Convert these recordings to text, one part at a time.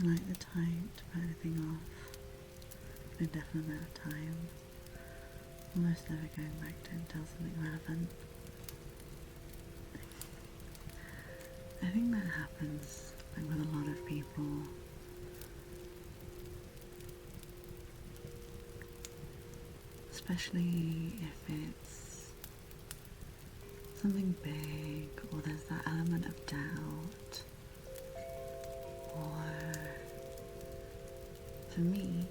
like the time to put everything off for a definite amount of time, almost never going back to it until something relevant. I think that happens like with a lot of people. Especially if it's something big or there's that element of doubt, or for me,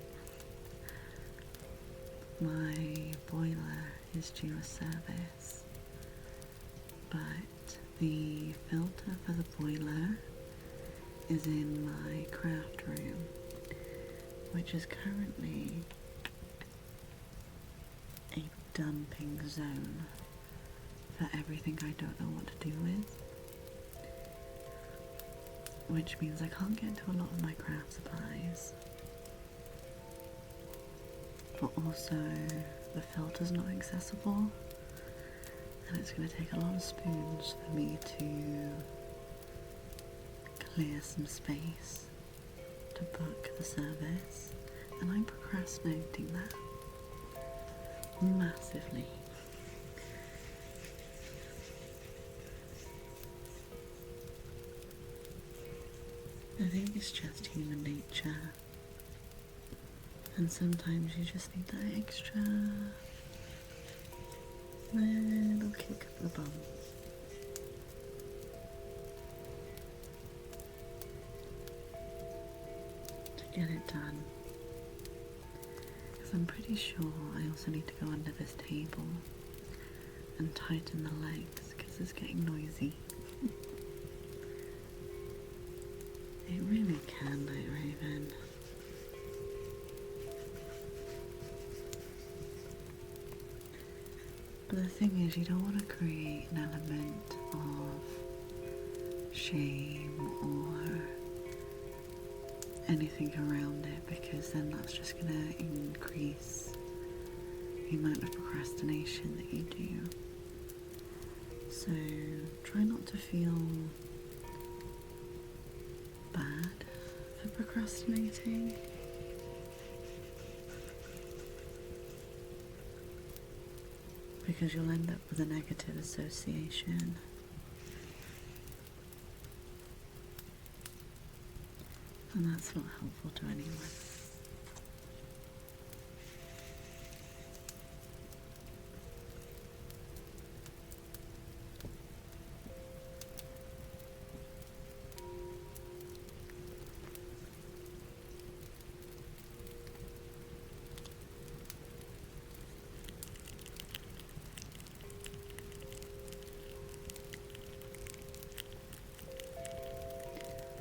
my boiler is due a service, but the filter for the boiler is in my craft room, which is currently a dumping zone for everything I don't know what to do with, which means I can't get to a lot of my craft supplies, but also the filter's not accessible, and it's going to take a lot of spoons for me to clear some space to book the service, and I'm procrastinating that massively. I think it's just human nature, and sometimes you just need that extra little kick of the bum. To get it done. Because I'm pretty sure I also need to go under this table and tighten the legs because it's getting noisy. It really can, Night Raven. But the thing is, you don't want to create an element of shame or anything around it, because then that's just going to increase the amount of procrastination that you do. So try not to feel bad for procrastinating. Because you'll end up with a negative association. And that's not helpful to anyone.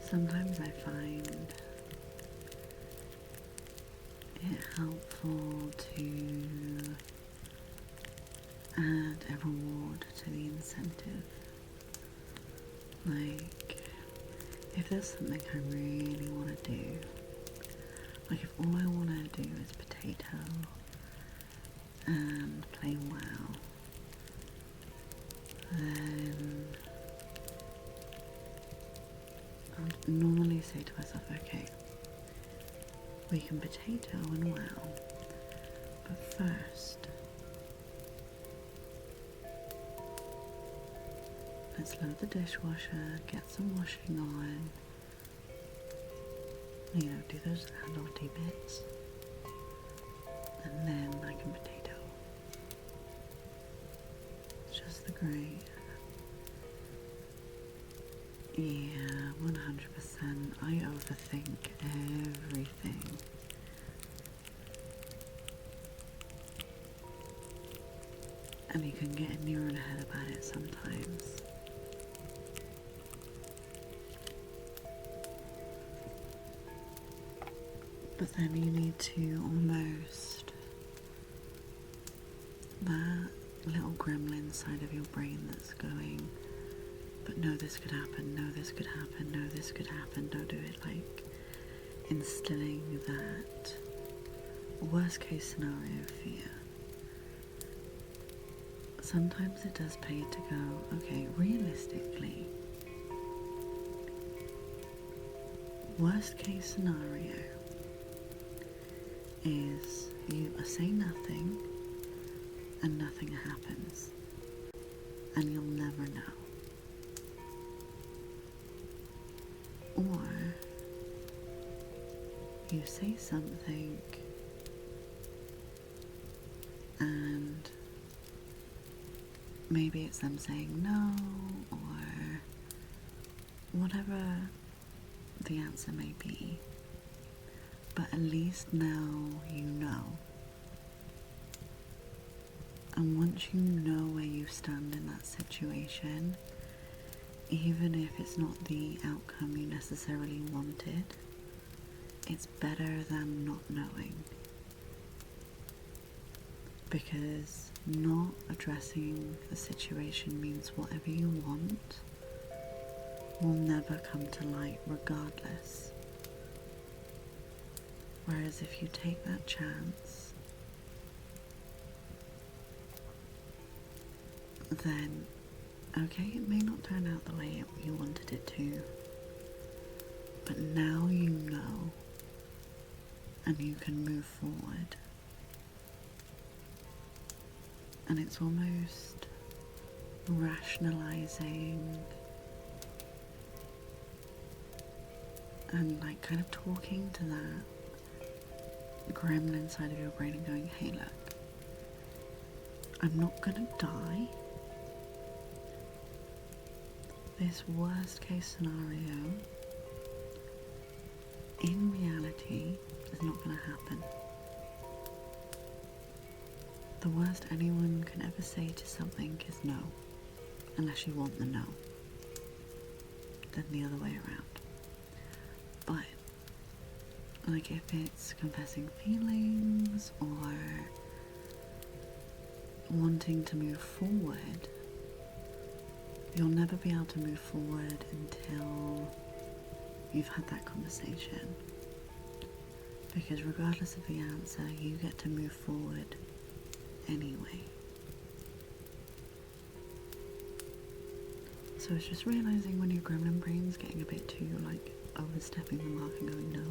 Sometimes I find it helpful to add a reward to the incentive. Like, if there's something I really want to do, like if all I want to do is potato and play WoW, then I'll normally say to myself, okay, we can potato and WoW, but first, let's load the dishwasher, get some washing on, you know, do those adulty bits, and then I can potato. It's just the great. Yeah, 100%. I overthink everything. And you can get in your own head about it sometimes. But then you need to almost, that little gremlin side of your brain that's going, but no, this could happen, no, this could happen, no, this could happen, don't do it, like instilling that worst case scenario fear. Sometimes it does pay to go, okay, realistically, Worst case scenario is you say nothing and nothing happens, and you'll never know. Or you say something and maybe it's them saying no, or whatever the answer may be, but at least now you know. And once you know where you stand in that situation, even if it's not the outcome you necessarily wanted, it's better than not knowing. Because not addressing the situation means whatever you want will never come to light regardless. Whereas if you take that chance, then okay, it may not turn out the way you wanted it to, but now you know, and you can move forward. And it's almost rationalizing and like kind of talking to that gremlin side of your brain and going, hey look, I'm not gonna die. This worst case scenario in reality is not gonna happen. The worst anyone can ever say to something is no, unless you want the no, then the other way around. But like if it's confessing feelings or wanting to move forward, you'll never be able to move forward until you've had that conversation. Because regardless of the answer, you get to move forward anyway. So it's just realizing when your gremlin brain's getting a bit too like overstepping the mark and going no,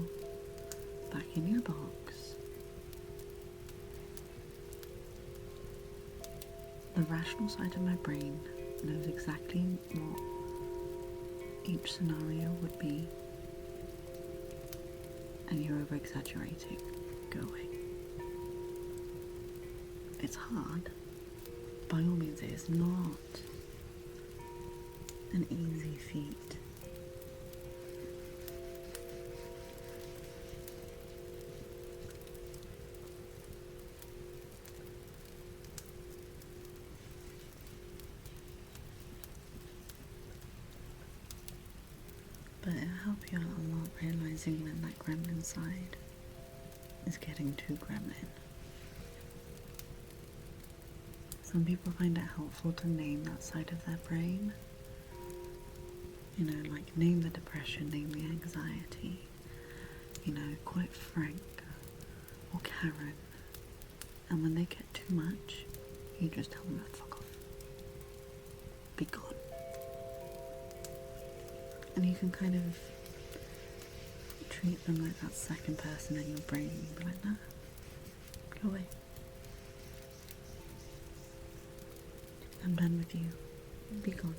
back in your box. The rational side of my brain knows exactly what each scenario would be, and you're over exaggerating. Go away. It's hard. By all means, it is not an easy feat. But it'll help you out a lot realizing when that gremlin side is getting too gremlin. Some people find it helpful to name that side of their brain. You know, like name the depression, name the anxiety. You know, quote Frank or Karen. And when they get too much, you just tell them to fuck off. Be gone. And you can kind of treat them like that second person in your brain. You be like, nah, go away. I'm done with you. Be gone.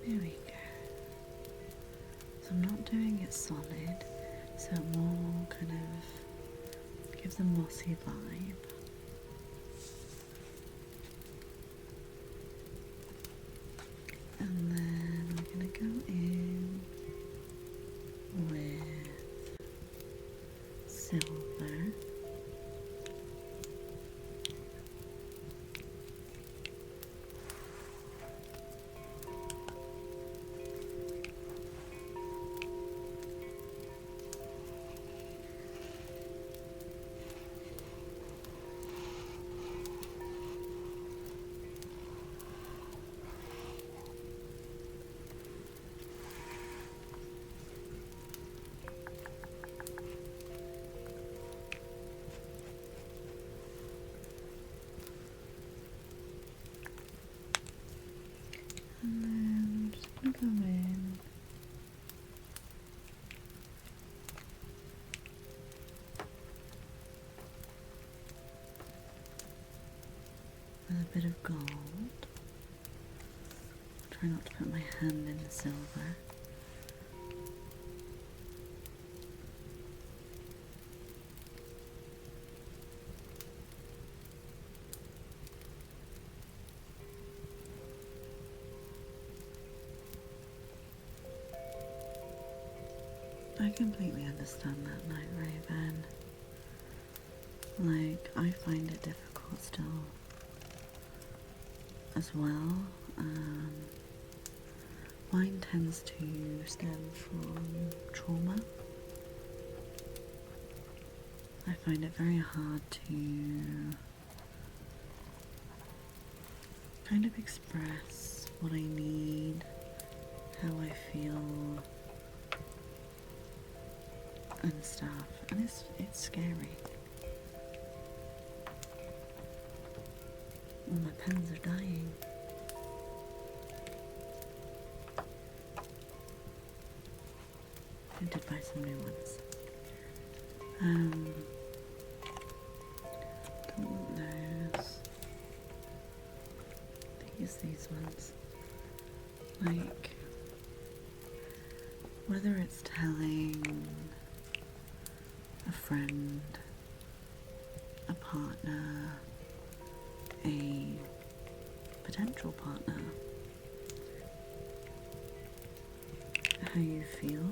There we go. So I'm not doing it solid, so I'm more kind of gives a mossy vibe. And then we're going to go in with silver. And then I'm just going to go in with a bit of gold. Try not to put my hand in the silver. I completely understand that, Night Raven. Like, I find it difficult still as well. Mine tends to stem from trauma. I find it very hard to kind of express what I need, how I feel, and stuff, and it's scary. Well, my pens are dying. I did buy some new ones. Don't want those. These ones. Like, whether it's telling a friend, a partner, a potential partner, how you feel,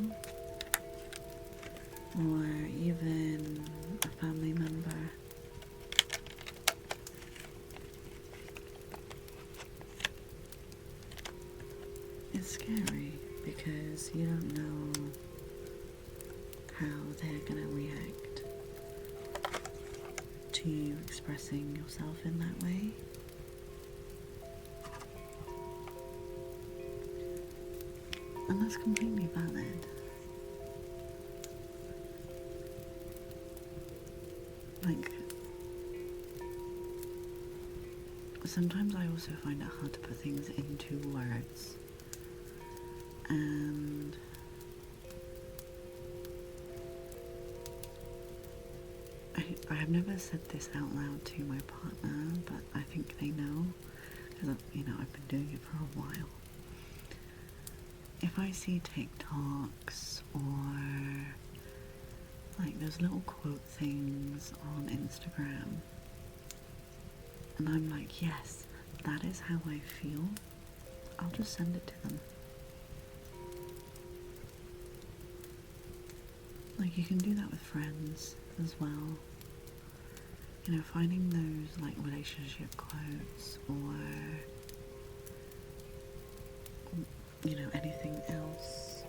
or even a family member. It's scary because you don't know how they're gonna react to you expressing yourself in that way. And that's completely valid. Like, sometimes I also find it hard to put things into words. And I have never said this out loud to my partner, but I think they know, because I've been doing it for a while. If I see TikToks or like those little quote things on Instagram, and I'm like, yes, that is how I feel, I'll just send it to them. Like, you can do that with friends as well. Finding those like relationship quotes or anything else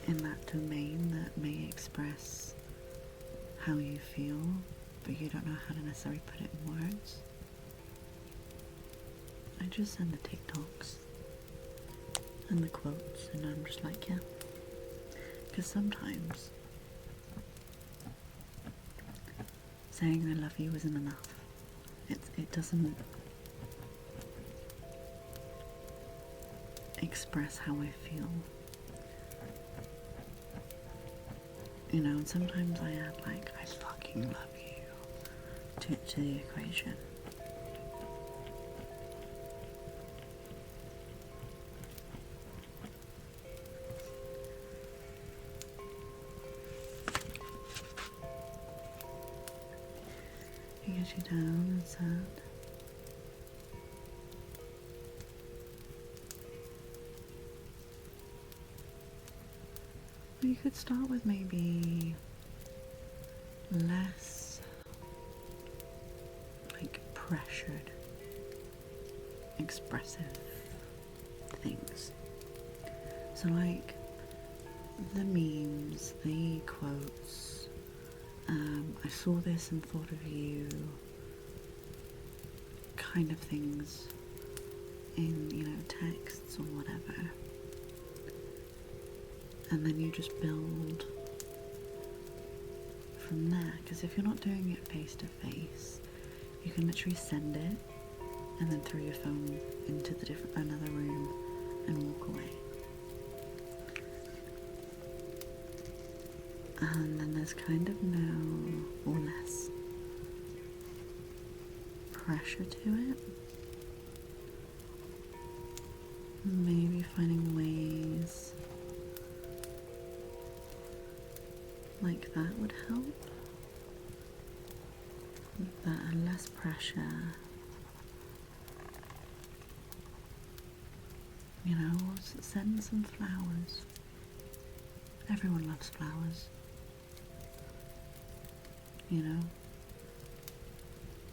in that domain that may express how you feel, but you don't know how to necessarily put it in words. I just send the TikToks and the quotes, and I'm just like, yeah. Because sometimes saying I love you isn't enough. It doesn't express how I feel. And sometimes I add like, I fucking love you to the equation. get you down and sad. Well, you could start with maybe less like pressured, expressive things. So like the memes, the quotes, I saw this and thought of you kind of things in, texts or whatever. And then you just build from there, because if you're not doing it face to face, you can literally send it and then throw your phone into another room and walk away. And then there's kind of no or less pressure to it. Maybe finding ways like that would help. That and less pressure. Send some flowers. Everyone loves flowers.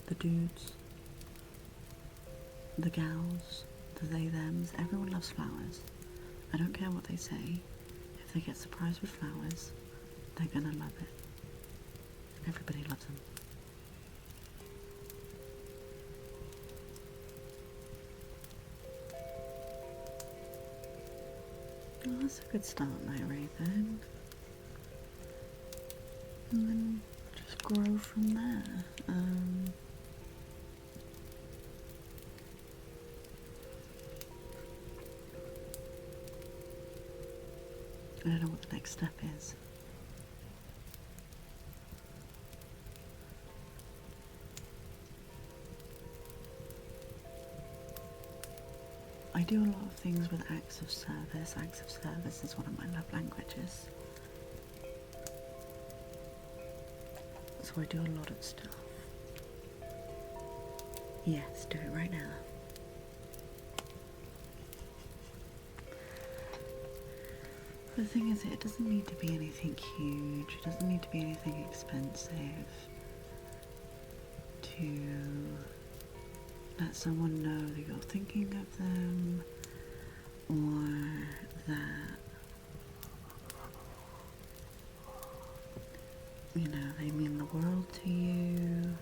The dudes, the gals, the they, thems, everyone loves flowers. I don't care what they say. If they get surprised with flowers, they're gonna love it. Everybody loves them. Oh, that's a good start, Night Ray, then. And then just grow from there. I don't know what the next step is. I do a lot of things with acts of service. Acts of service is one of my love languages. So I do a lot of stuff. Yes, do it right now. The thing is, it doesn't need to be anything huge. It doesn't need to be anything expensive to let someone know that you're thinking of them, or that they mean the world to you.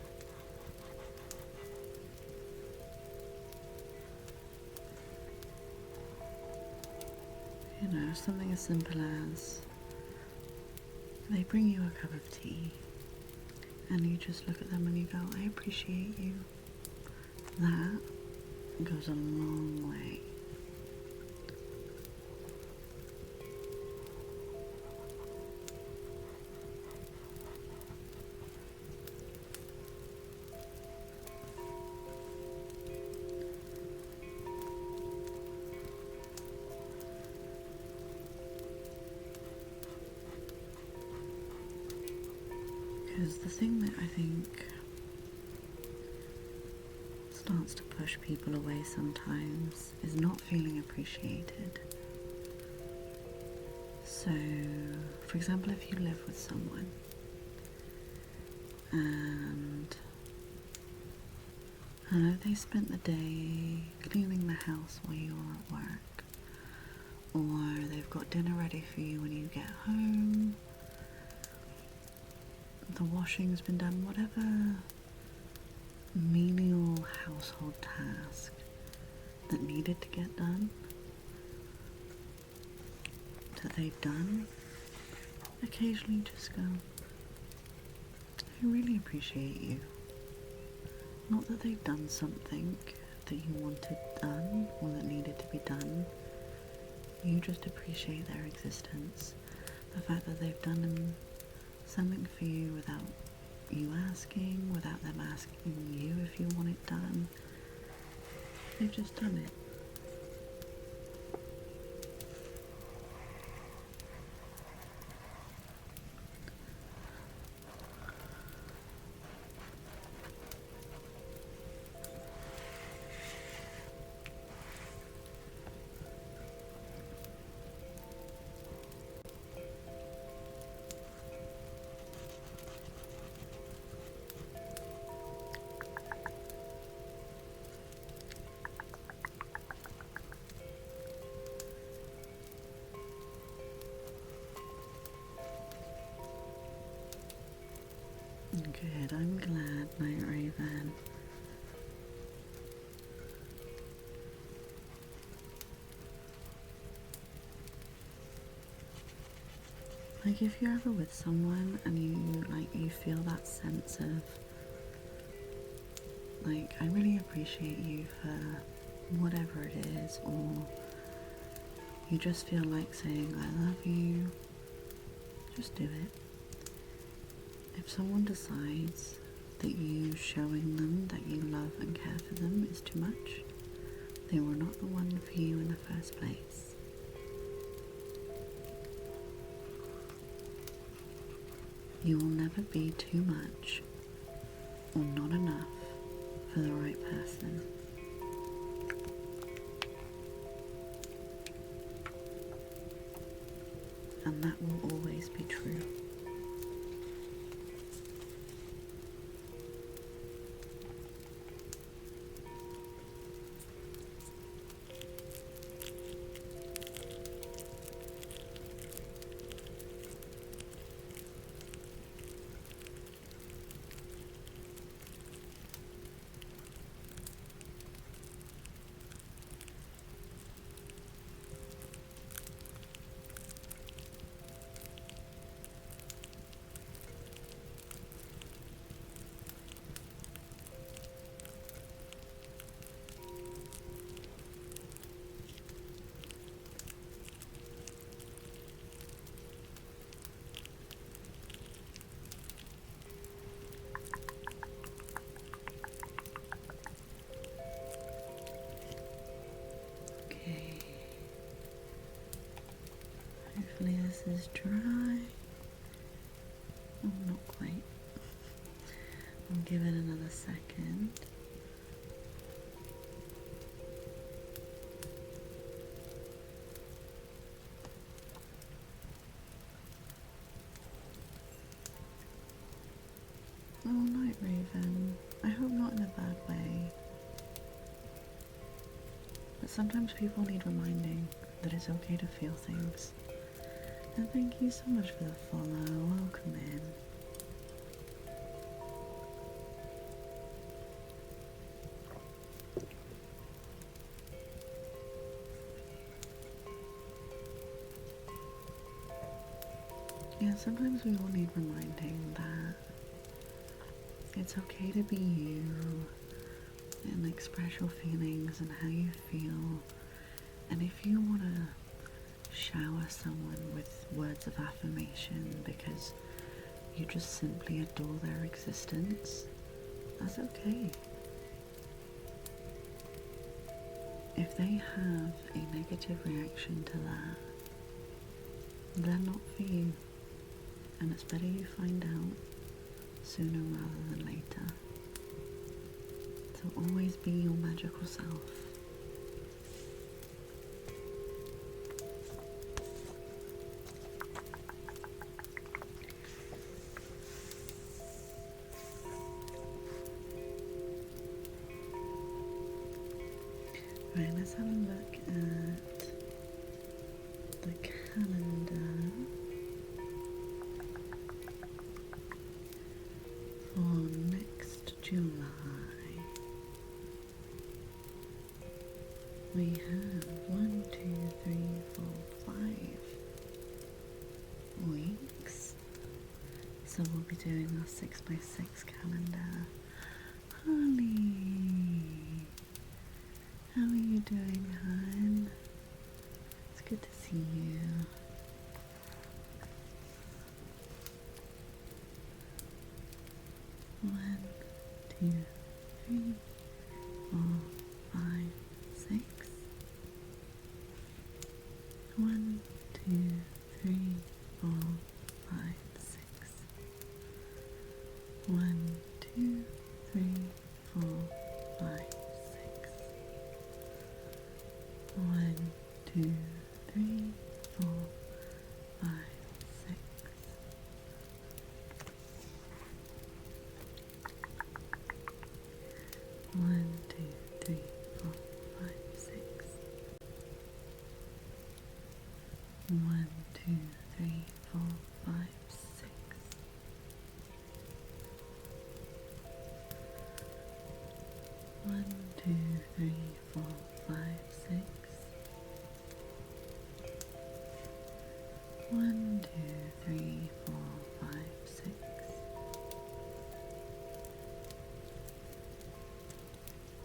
Something as simple as they bring you a cup of tea and you just look at them and you go, I appreciate you. That goes a long way. Because the thing that I think starts to push people away sometimes is not feeling appreciated. So, for example, if you live with someone and they spent the day cleaning the house while you were at work, or they've got dinner ready for you when you get home, the washing's been done, whatever menial household task that needed to get done, that they've done, occasionally just go, I really appreciate you. Not that they've done something that you wanted done or that needed to be done. You just appreciate their existence. The fact that they've done something for you without you asking, without them asking you if you want it done. They've just done it. Good, I'm glad, Night Raven. Like if you're ever with someone and you feel that sense of like, I really appreciate you for whatever it is, or you just feel like saying I love you, just do it. If someone decides that you showing them that you love and care for them is too much, they were not the one for you in the first place. You will never be too much or not enough for the right person. And that will always be true. Hopefully this is dry. Oh, not quite. I'll give it another second. Oh, Night Raven. I hope not in a bad way. But sometimes people need reminding that it's okay to feel things. And thank you so much for the follow. Welcome in. Yeah, sometimes we all need reminding that it's okay to be you and express your feelings and how you feel. And if you want to shower someone with words of affirmation because you just simply adore their existence, that's okay. If they have a negative reaction to that, they're not for you, and it's better you find out sooner rather than later. So always be your magical self. Right, let's have a look at the calendar for next July. We have 1, 2, 3, 4, 5 weeks. So we'll be doing our 6x6 calendar. Holly! How are you doing, hon? It's good to see you. One, two, three, 4, 5, 6. 1, 2, 3, 4, 5, 6. 1, 2, 3, 4, 5, 6. 1, 2, 3, 4, 5, 6. 1, 2, 3, 4, 5, 6. 1, 2, 3, 4, 5, 6. 1, 2, 3, 4, 5, 6.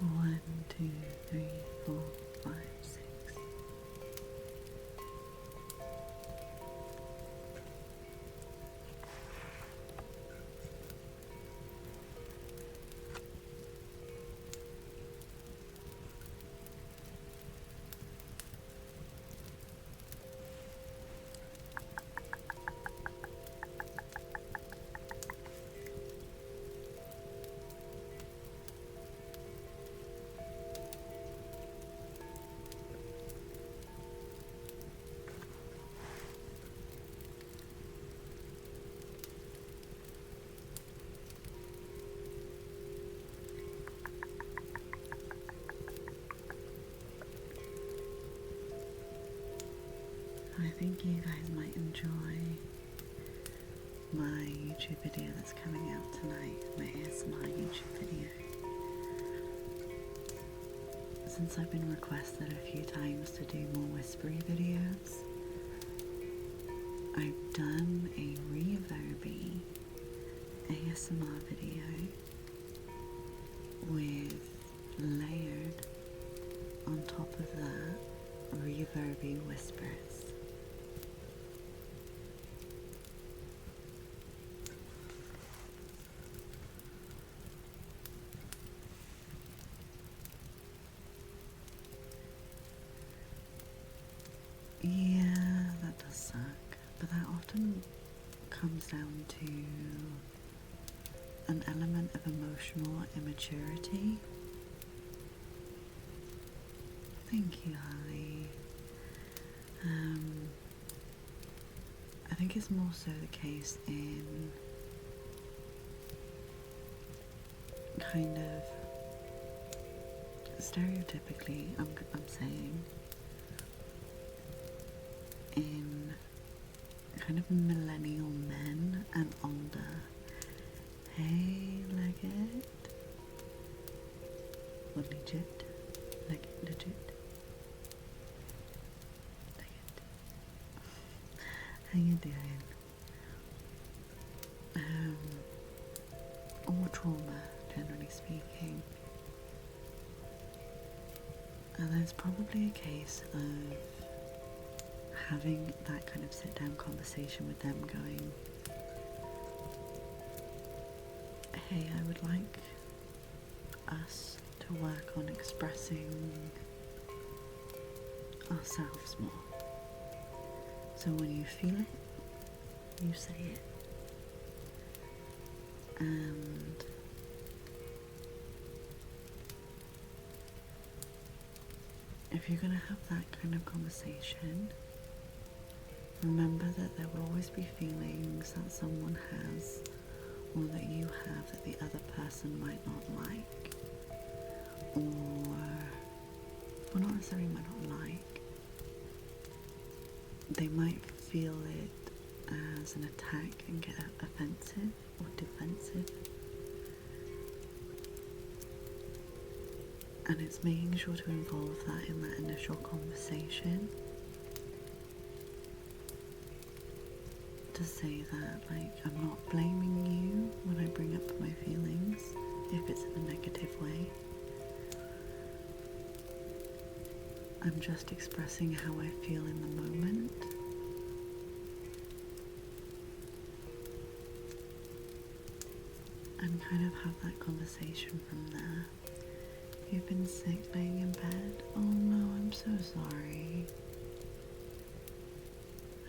1, 2, 3, 4, 5, 6. I think you guys might enjoy my YouTube video that's coming out tonight, my ASMR YouTube video. Since I've been requested a few times to do more whispery videos, I've done a reverby ASMR video with layered on top of that reverby whispers. Yeah, that does suck, but that often comes down to an element of emotional immaturity. Thank you, Holly. I think it's more so the case in kind of stereotypically, I'm saying, in kind of millennial men and older. Hey, Leggett. What, legit? Legit? Leggett. How you doing? Or trauma, generally speaking. And there's probably a case of having that kind of sit down conversation with them going, hey, I would like us to work on expressing ourselves more. So when you feel it, you say it. And if you're going to have that kind of conversation, remember that there will always be feelings that someone has or that you have that the other person might not like, or not necessarily might not like. They might feel it as an attack and get offensive or defensive. And it's making sure to involve that in that initial conversation. To say that, like, I'm not blaming you when I bring up my feelings, if it's in a negative way. I'm just expressing how I feel in the moment. And kind of have that conversation from there. If you've been sick laying in bed, oh no, I'm so sorry.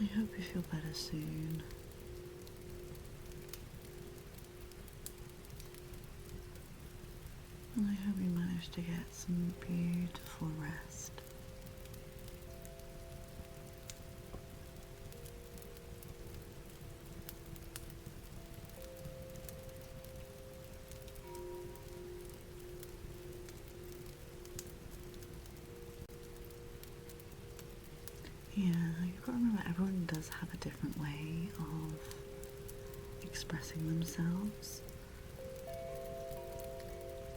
I hope you feel better soon. And I hope you manage to get some beautiful rest. Yeah, you've got to remember everyone does have a different way of expressing themselves.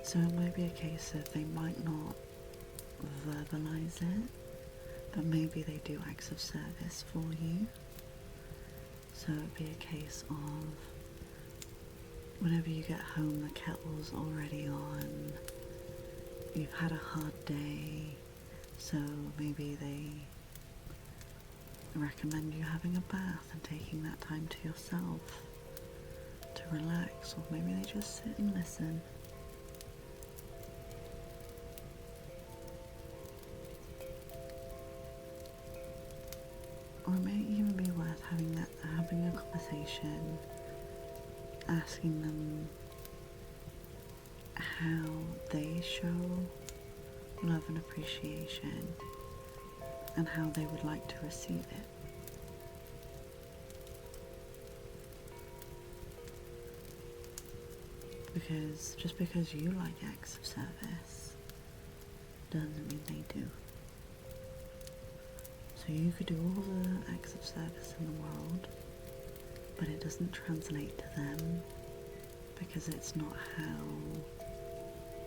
So it might be a case of they might not verbalize it, but maybe they do acts of service for you. So it'd be a case of whenever you get home, the kettle's already on, you've had a hard day, so maybe they recommend you having a bath and taking that time to yourself to relax, or maybe they just sit and listen. Or it may even be worth having a conversation, asking them how they show love and appreciation and how they would like to receive it. Because just because you like acts of service doesn't mean they do. So you could do all the acts of service in the world, but it doesn't translate to them because it's not how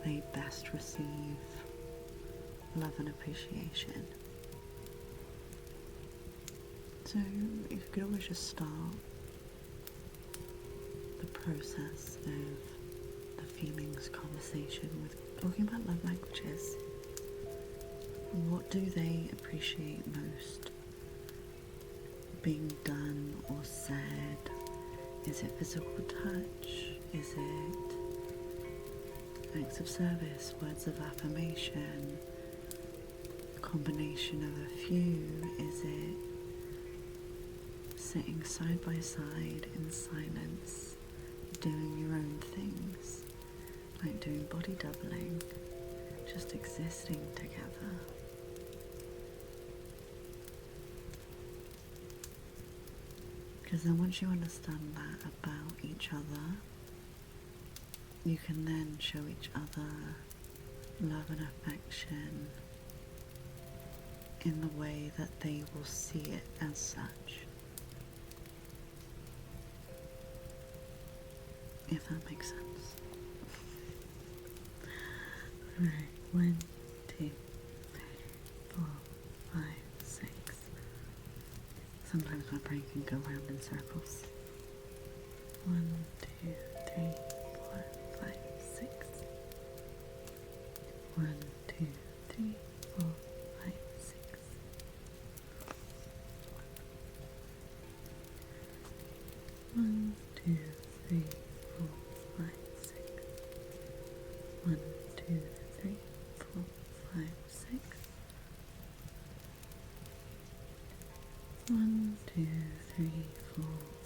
they best receive love and appreciation. So you could always just start the process of the feelings conversation with talking about love languages. What do they appreciate most being done or said? Is it physical touch? Is it acts of service, words of affirmation, a combination of a few? Is it sitting side by side in silence, doing your own things, like doing body doubling, just existing together? Because then once you understand that about each other, you can then show each other love and affection in the way that they will see it as such. If that makes sense. Alright, 1, 2, 3, 4, 5, 6. Sometimes my brain can go round in circles. 1, 2, 3, 4, 5, 6. 1, 2, 3, 4, 5, 6. 1, 2, 3, 4, 5, 6. 1, 2, 3, 4, 5, 6. 1, 2, 3, 4,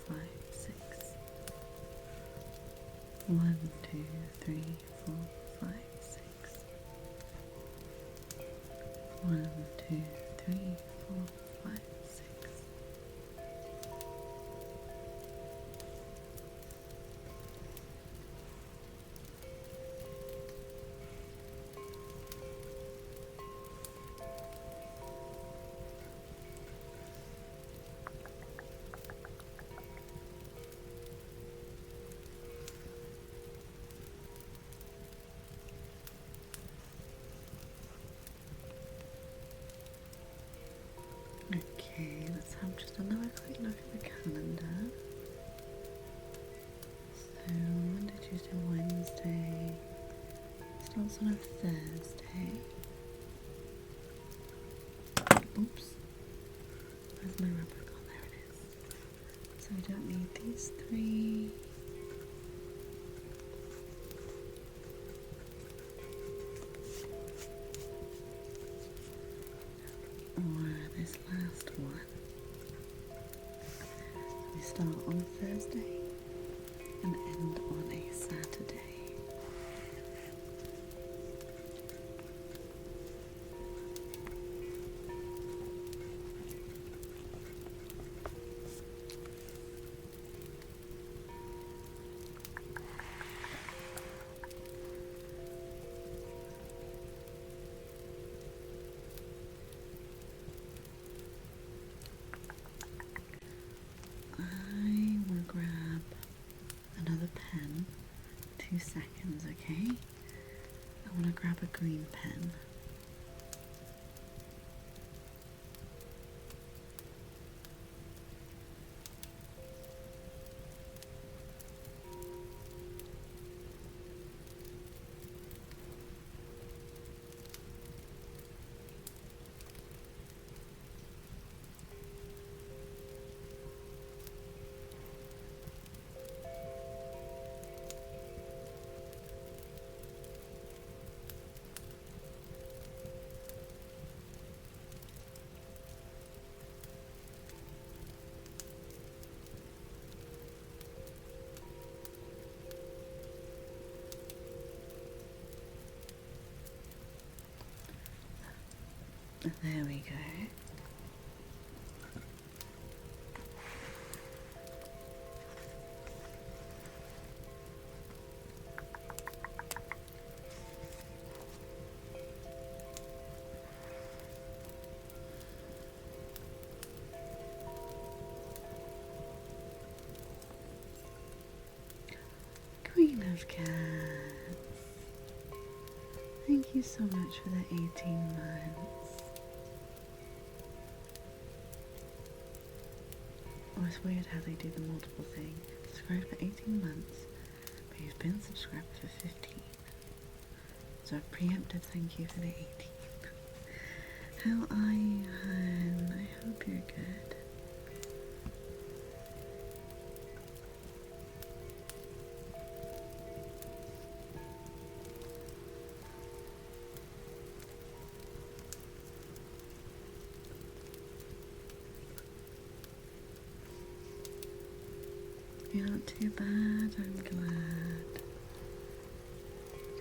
5, 6. 1, 2, 3, 4, 5, 6. 1, 2, 3, 4, 5, 6. Okay, let's have just another quick look at the calendar. So Monday, Tuesday, Wednesday starts on a Thursday. Oops, where's my rubber? Oh, there it is. So we don't need these 3. Or this last one. We start on a Thursday and end on a Saturday. I want to grab another pen. 2 seconds, okay? I want to grab a green pen. There we go. Queen of Cats, thank you so much for the 18 months. Oh, it's weird how they do the multiple thing. Subscribed for 18 months, but you've been subscribed for 15. So a preemptive thank you for the 18. How are you, hon? I hope you're good. You're not too bad, I'm glad.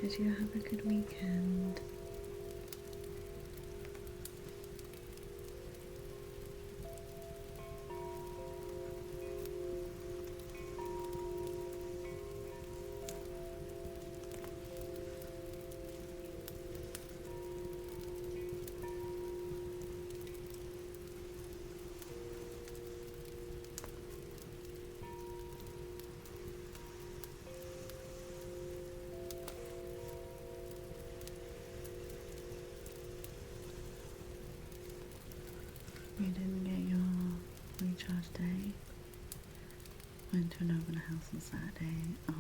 Did you have a good weekend? You didn't get your recharge day? Went to an open house on Saturday. Oh.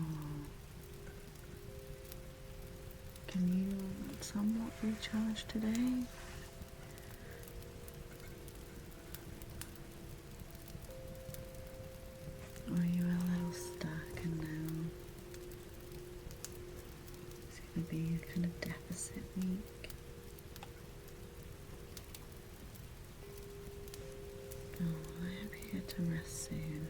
Can you somewhat recharge today? Or are you a little stuck and now it's going to be a kind of deficit week? Oh, I hope you get to rest soon.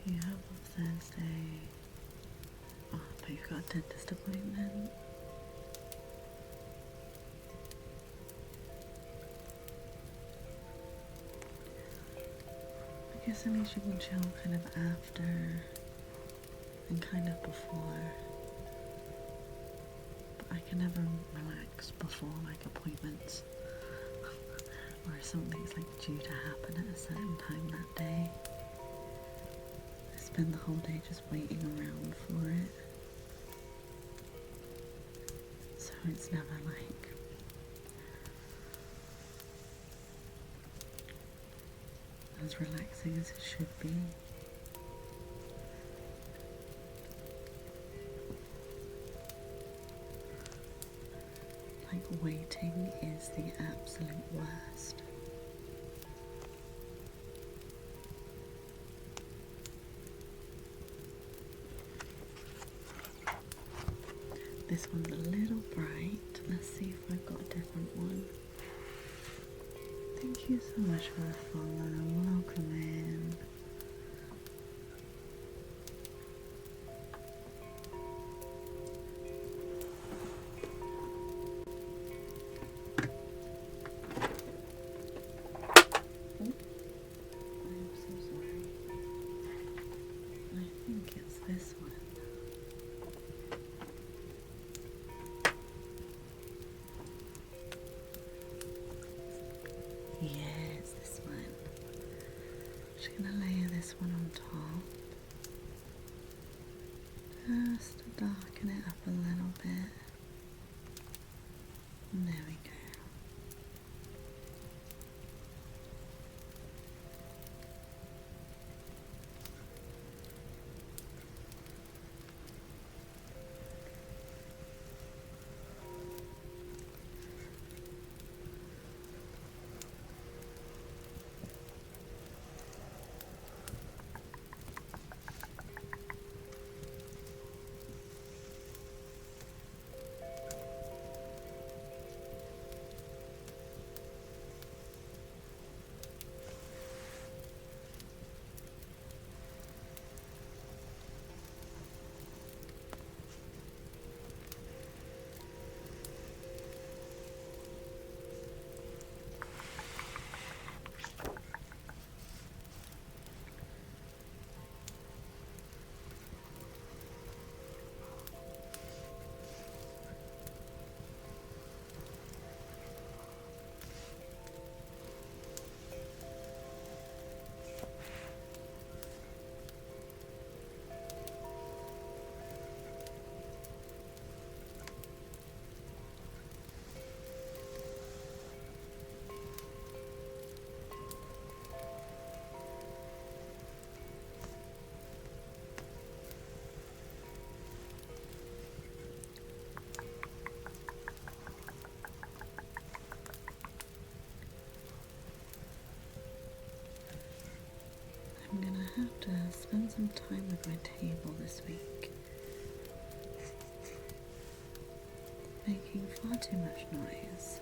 You have off Thursday. Oh, but you've got a dentist appointment. I guess at least you can chill kind of after and kind of before. But I can never relax before like appointments or something's like due to happen at a certain time that day. I spend the whole day just waiting around for it. So it's never like as relaxing as it should be. Like waiting is the absolute worst. This one's a little bright. Let's see if I've got a different one. Thank you so much for the follow. Welcome in. I'm so sorry. I think it's this one. Yeah, it's this one. I'm just gonna layer this one on top. Just to darken it up a little bit. And there we go. spend some time with my table this week. Making far too much noise.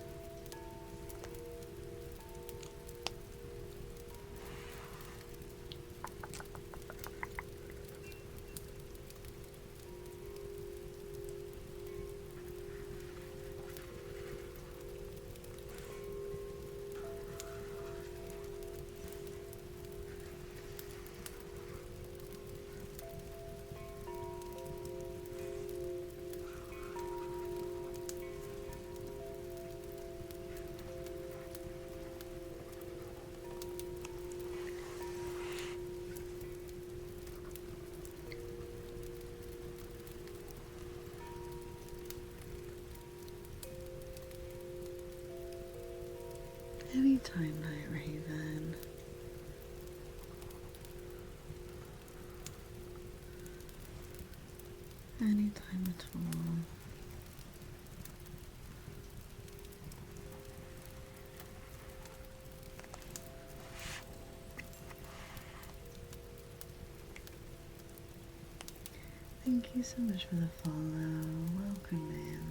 Anytime, Night Raven. Anytime at all. Thank you so much for the follow. Welcome in.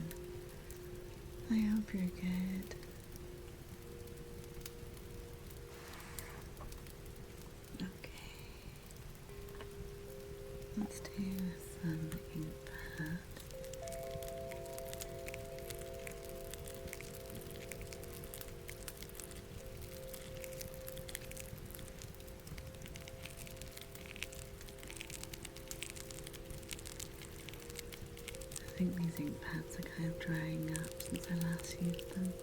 I hope you're good. Let's do some ink pad. I think these ink pads are kind of drying up since I last used them.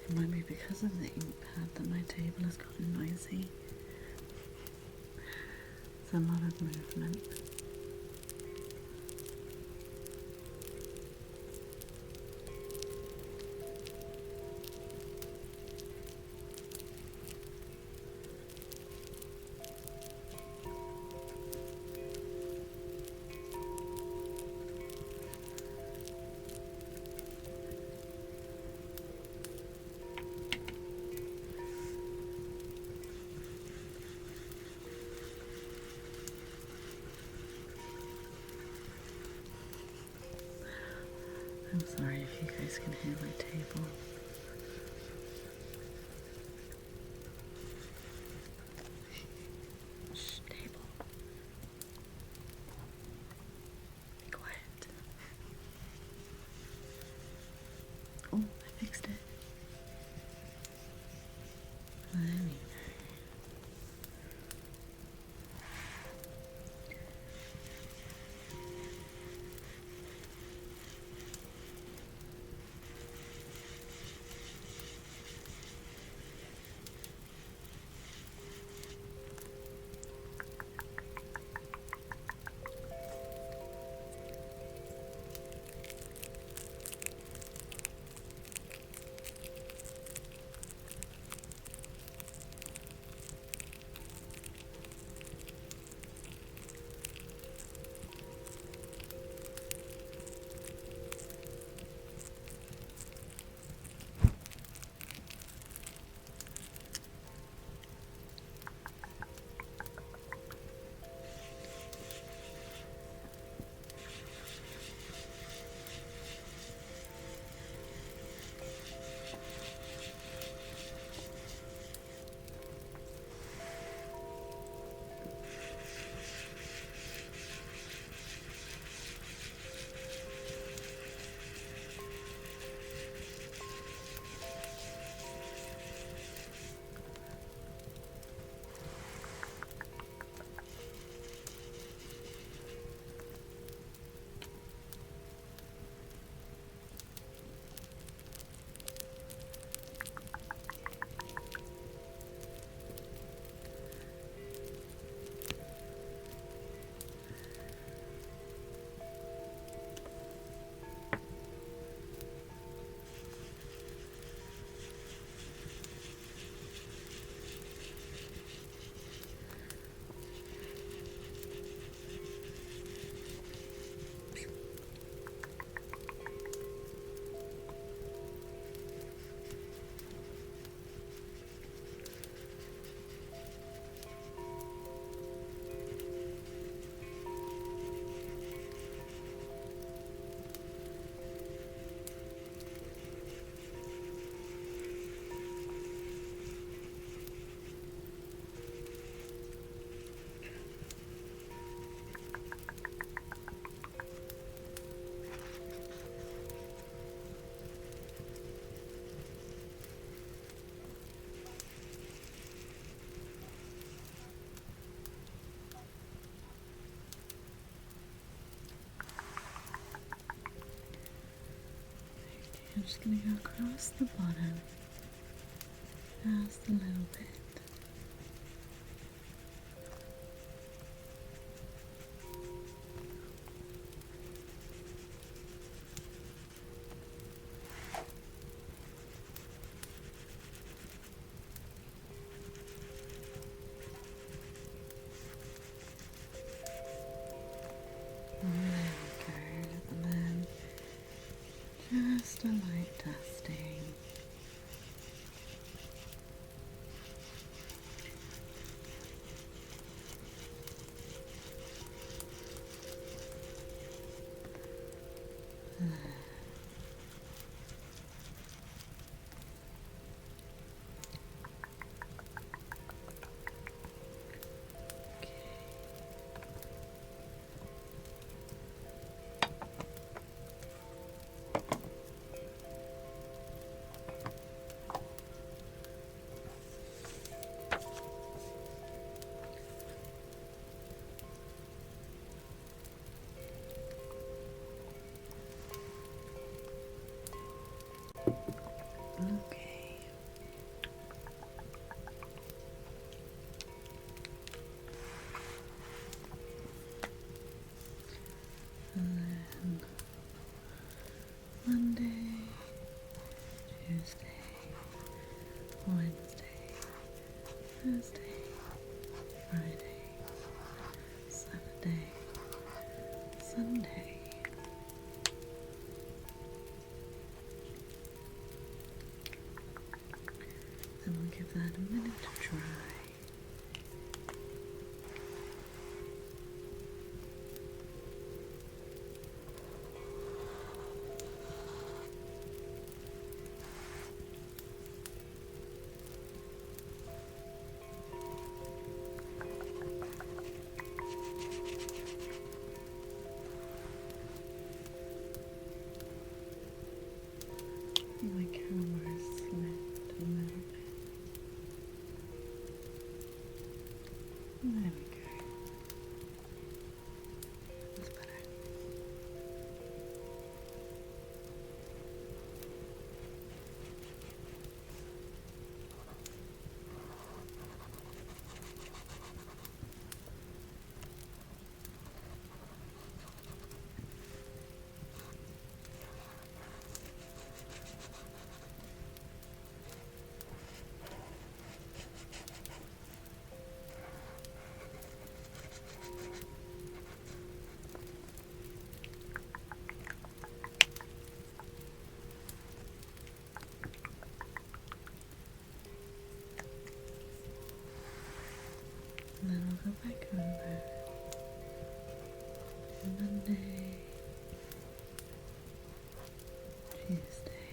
It might be because of the ink pad that my table has gotten noisy. It's a lot of movement. I'm sorry if you guys can hear my table. Shh, table. Be quiet. Oh, I fixed it. There we go. just going to go across the bottom just a little bit. And then just a light dusting. Okay. And then Monday, Tuesday, Wednesday, Thursday, Friday, Saturday, Sunday. And we'll give that a minute to dry. My camera has slipped a little bit. There we go. That's better. And then we'll go back over. Monday, Tuesday,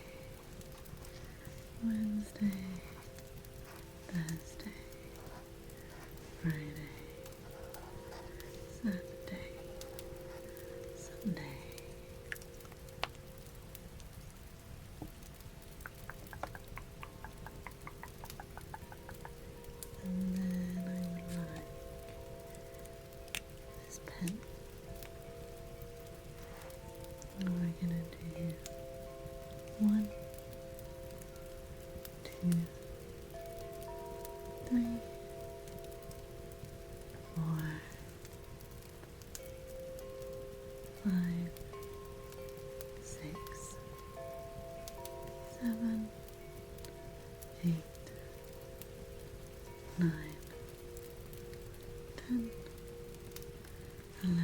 Wednesday, Thursday, Friday, Saturday, Sunday. And then I would like this pen. And we're gonna do 1, 2, 3, 4, 5, 6, 7, 8, 9, 10, 11,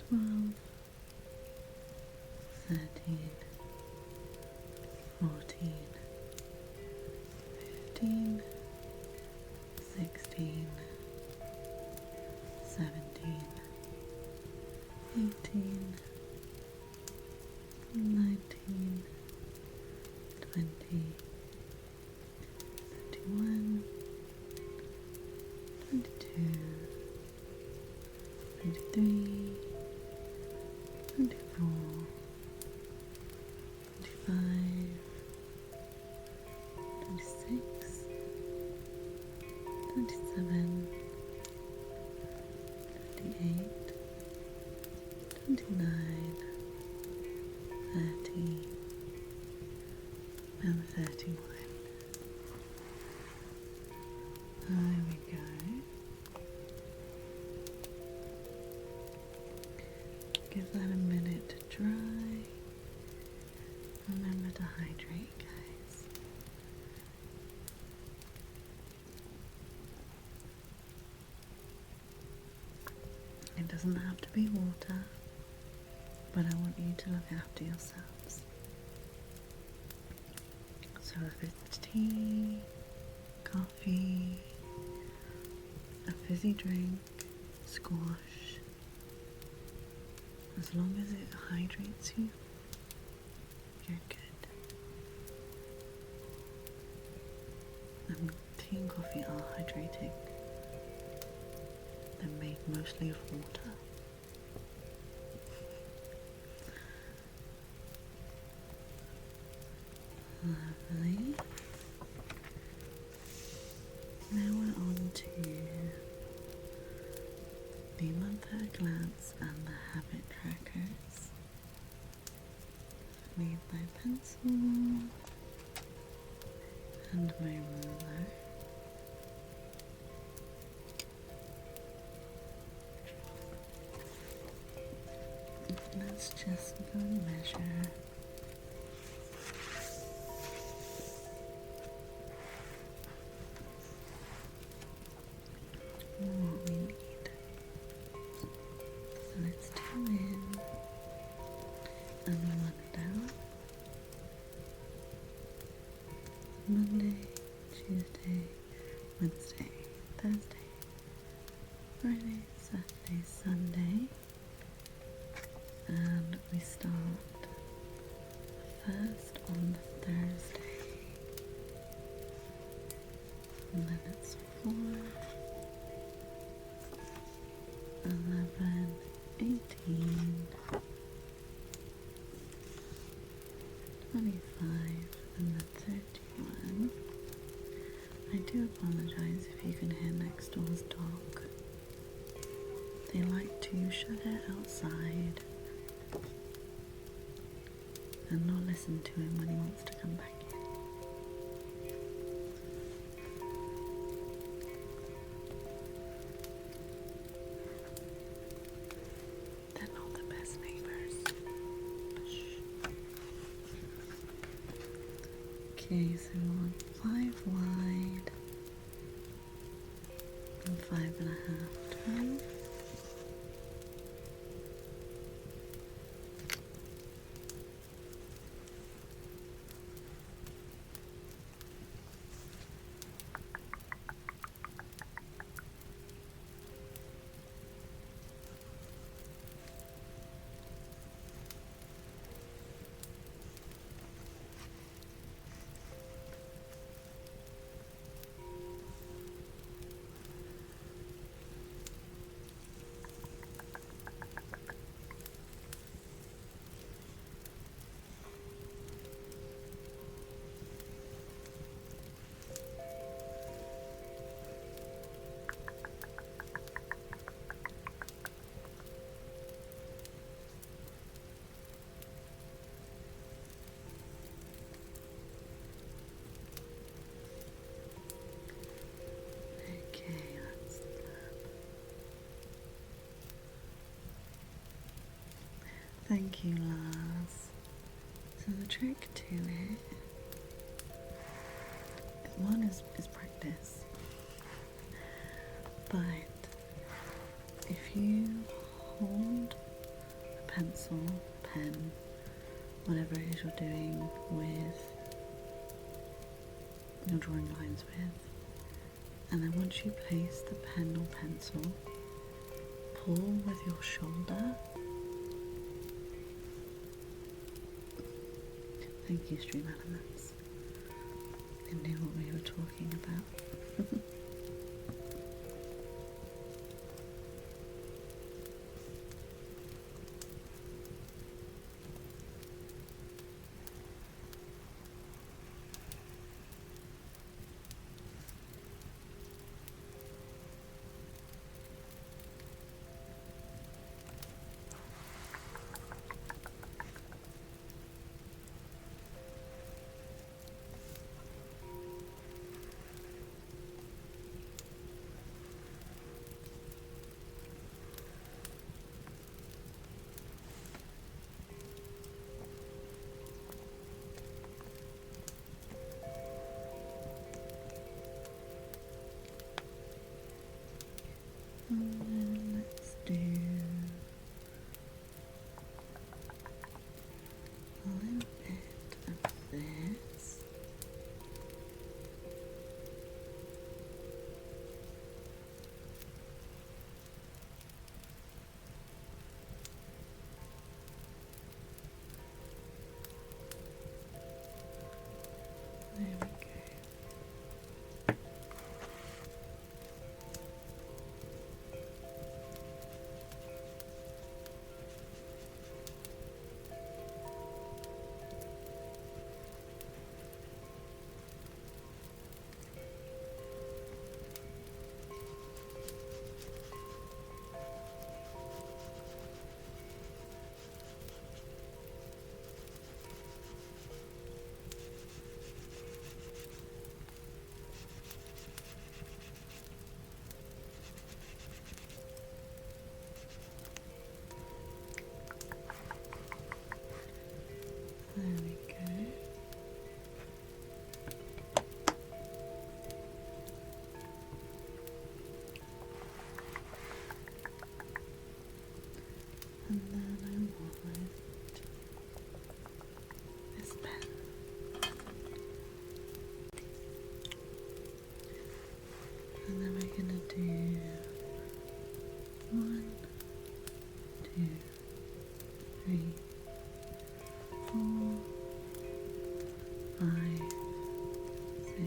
12, 13, 14, 15, 16, 17, 18, 19, 20, 21, 22, 23, 24, 25, 26, 27, 28, 29, 31. There we go. Give that a minute to dry. Remember to hydrate, guys. It doesn't have to be water, but I want you to look after yourselves. So if it's tea, coffee, a fizzy drink, squash, as long as it hydrates you, you're good. Tea and coffee are hydrating. They're made mostly of water. Lovely. Now we're on to the month at a glance and the habit trackers. I need my pencil and my ruler. Let's just go and measure. What we need. So it's 2 in and 1 down. Monday, Tuesday, Wednesday, Thursday, Friday, Saturday, Sunday. And we start first on the Thursday. And then it's 4, 11, 18, 25, and the 31. I do apologize if you can hear next door's dog. They like to shut it outside and not listen to him when he wants to come back in. They're not the best neighbors. Okay, so we want 5 wide and 5.5 tall. Thank you, Lars. So the trick to it, one is practice, but if you hold a pencil, pen, whatever it is you're doing with, you're drawing lines with, and then once you place the pen or pencil, pull with your shoulder. Thank you, Stream Elements. I knew what we were talking about. with this pen. And then we're going to do 1, 2, 3, 4, 5, 6,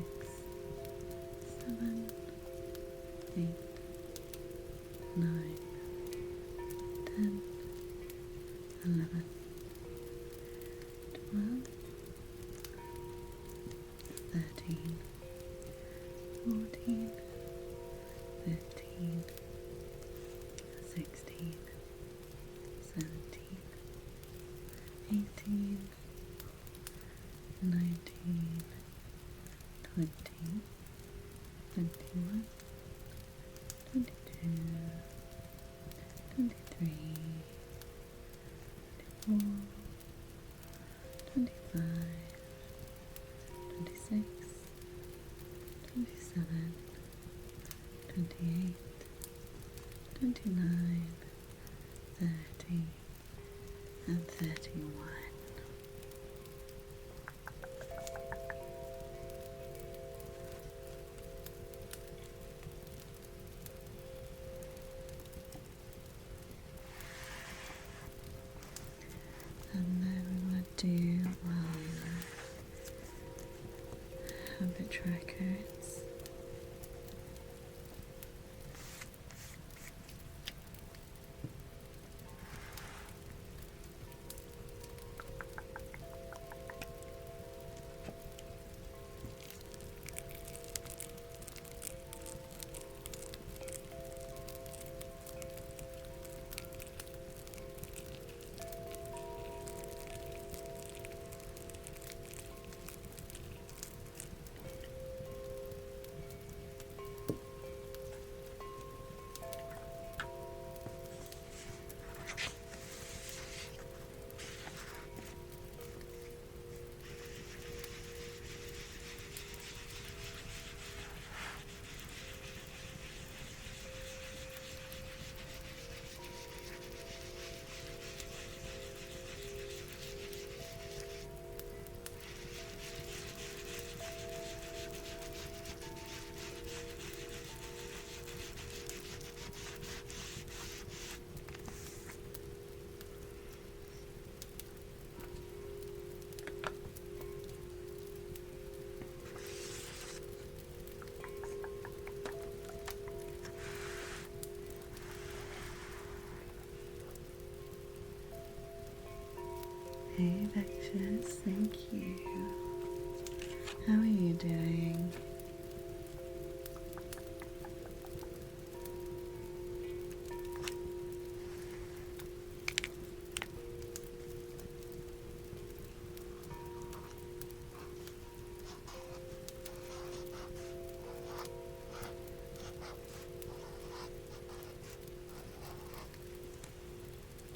7, 8, 9, 10, 11, 12, 13, 14, 15, 16, 17, 18, 19, 20, 21, 22, 23, 24, 25, 26, 27, 28, 29, 30, and 31. And then we want to do habit trackers. Hey Vexus, thank you. How are you doing?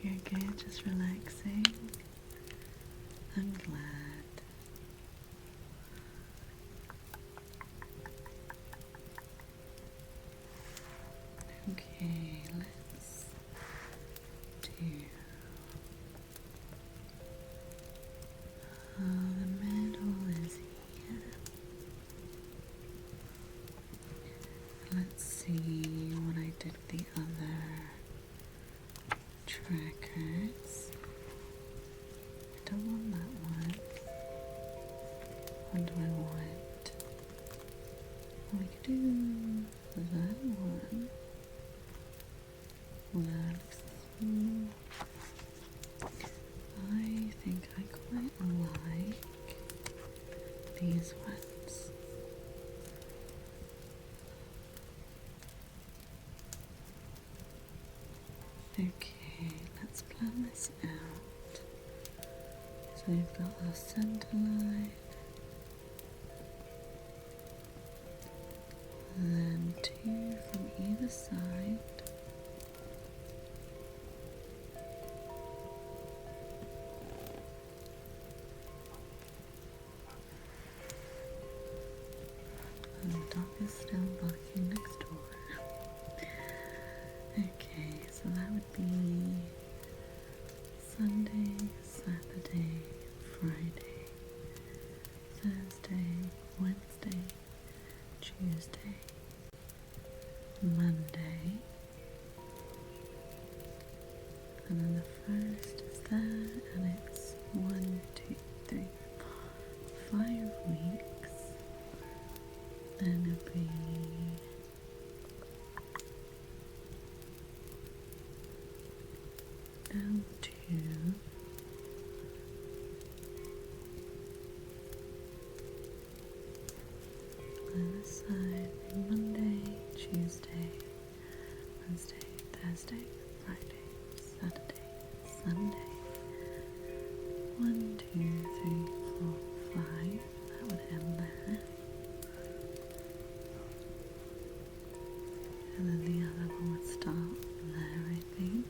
You're good, just relaxing. I'm glad. Okay, let's do the middle is here. Let's see what I did with the other trackers. I don't want that one. What do I want? We could do that one. Let's see. I think I quite like these ones. Okay, let's plan this out. So we've got our center line, then 2 from either side. And the dog is still barking next door. Okay, so that would be Sunday, And then the first is there, and it's 1, 2, 3, 4, 5 weeks. Then it'll be down to other side, Monday, Tuesday, Wednesday, Thursday, Friday, Saturday, Sunday. 1, 2, 3, 4, 5. That would end there. And then the other one would start there, I think.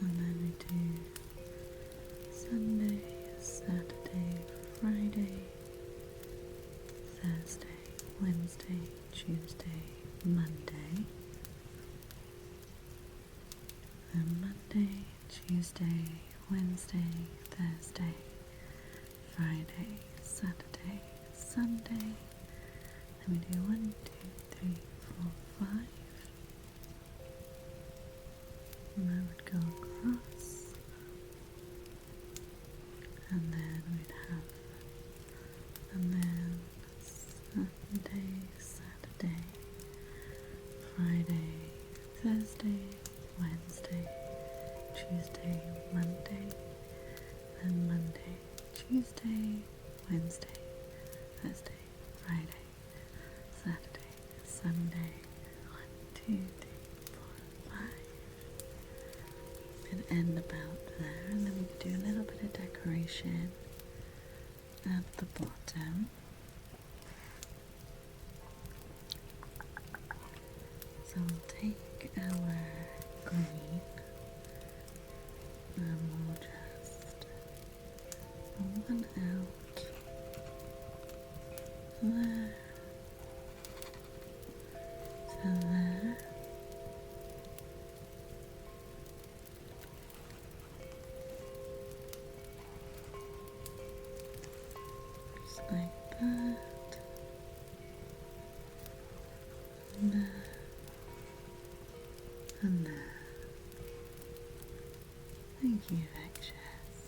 And then we do Sunday, Saturday, Friday, Thursday, Wednesday, Tuesday, Monday. And Monday, Tuesday, Wednesday, Thursday, Friday, Saturday, Sunday. Then we do 1, 2, 3, 4, 5. And that would go across. And then we'd have, and then Sunday, Saturday, Friday, Thursday, Wednesday, Tuesday, Monday, then Monday, Tuesday, Wednesday, Thursday, Friday, Saturday, Sunday, 1, 2, 3, 4, 5. And end about there, and then we can do a little bit of decoration at the bottom. So we'll take our green and we'll just pull one out there to there. Just like that. And there. And there. Thank you, Vecchess.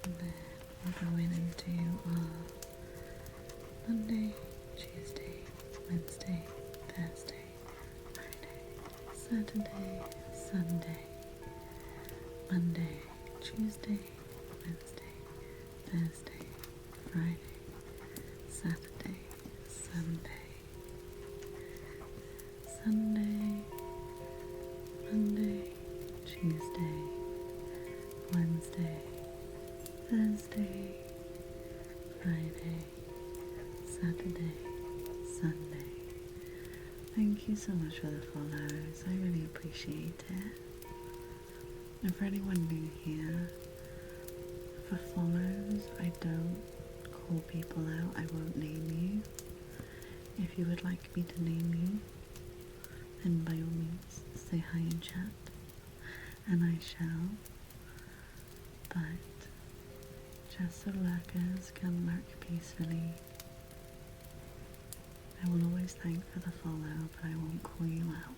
And then we'll go in and do our Monday, Tuesday, Wednesday, Thursday, Friday, Saturday, Sunday, Monday, Tuesday, Wednesday, Thursday, Friday, Saturday, Sunday, Sunday, Monday, Tuesday, Wednesday, Thursday, Friday, Saturday, Sunday. Thank you so much for the follows. I really appreciate it. And for anyone new here, for follows, I don't call people out. I won't name you. If you would like me to name you, then by all means say hi in chat, and I shall. But just so lurkers can lurk peacefully, I will always thank for the follow, but I won't call you out.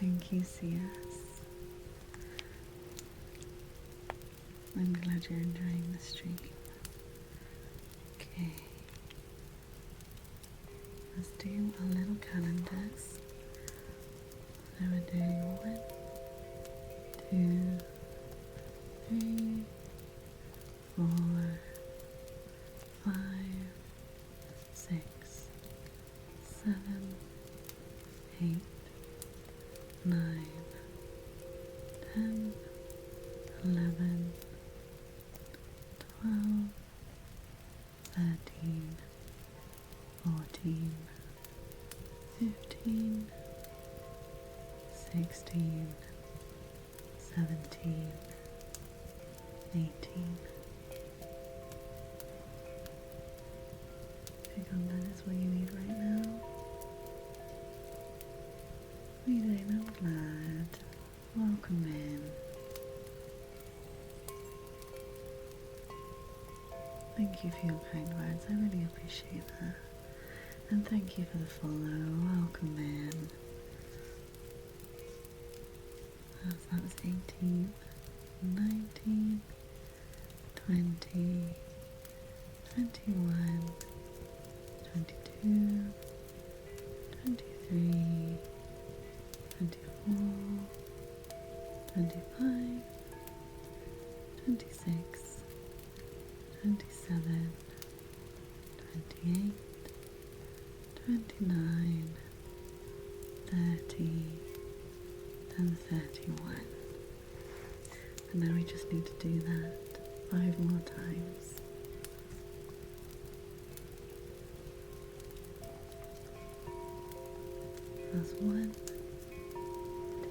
Thank you, CS. I'm glad you're enjoying the stream. Okay. Let's do our little calendars. So we're doing 1, 2, 3, 4, 5, 6, 7, 8, 9, 10, 11, 12, 13, 14, 15, 16, 17, 18. Pick on that is what you need right now. What are you doing? I'm glad. Welcome in. thank you for your kind words. I really appreciate that. And thank you for the follow. Welcome in. That was 18, 19, 20, 21, 22, 23, 24, 25, 26, 27, 28, 29, 30, and 31. And now we just need to do that 5 more times. That's 1,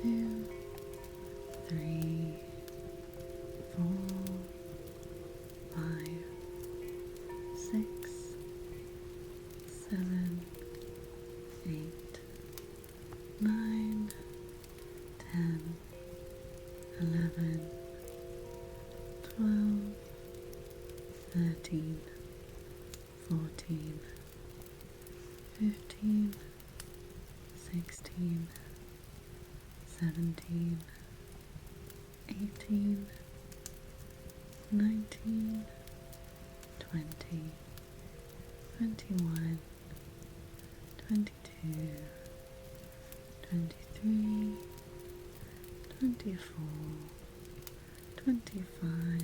2, 3, 4, 5, 6, 7, 8, 9, 10, 11, 12, 13, 14, 15, 16, 17, 18, 19, 20, 21, 22, 23, 24, 25,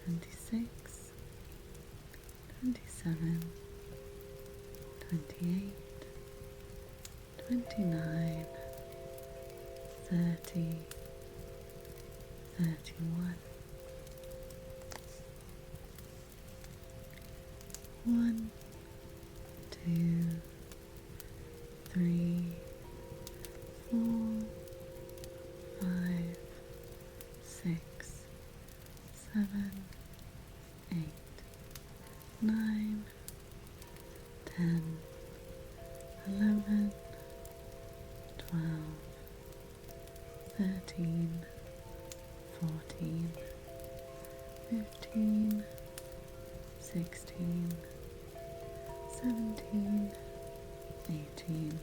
26, 27, 28, 29, 30, 31. 1, 2, 3, 4, 5, 6, 7, 8, 9, 10, 11, 12, 13, 14, 15, 16, 17, 18,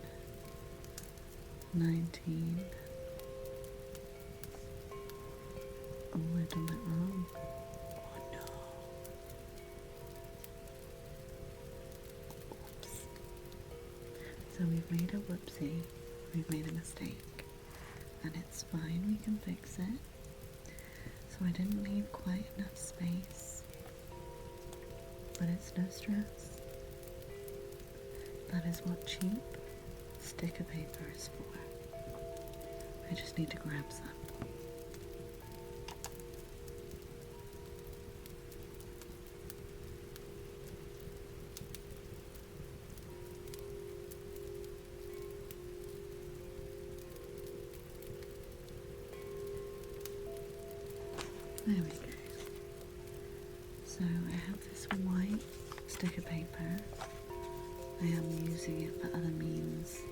19. Oh, I've done that wrong. Oh no. Oops. So we've made a whoopsie. We've made a mistake. And it's fine, we can fix it. So I didn't leave quite enough space. But it's no stress. That is what cheap sticker paper is for. I just need to grab some. There we go. So I have this white sticker paper. I am using it for other means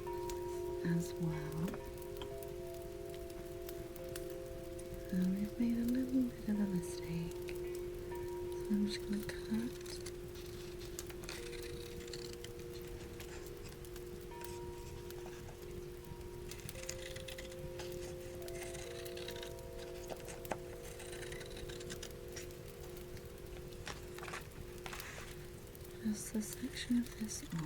as well. And we've made a little bit of a mistake. So I'm just going to cut. Just a section of this off.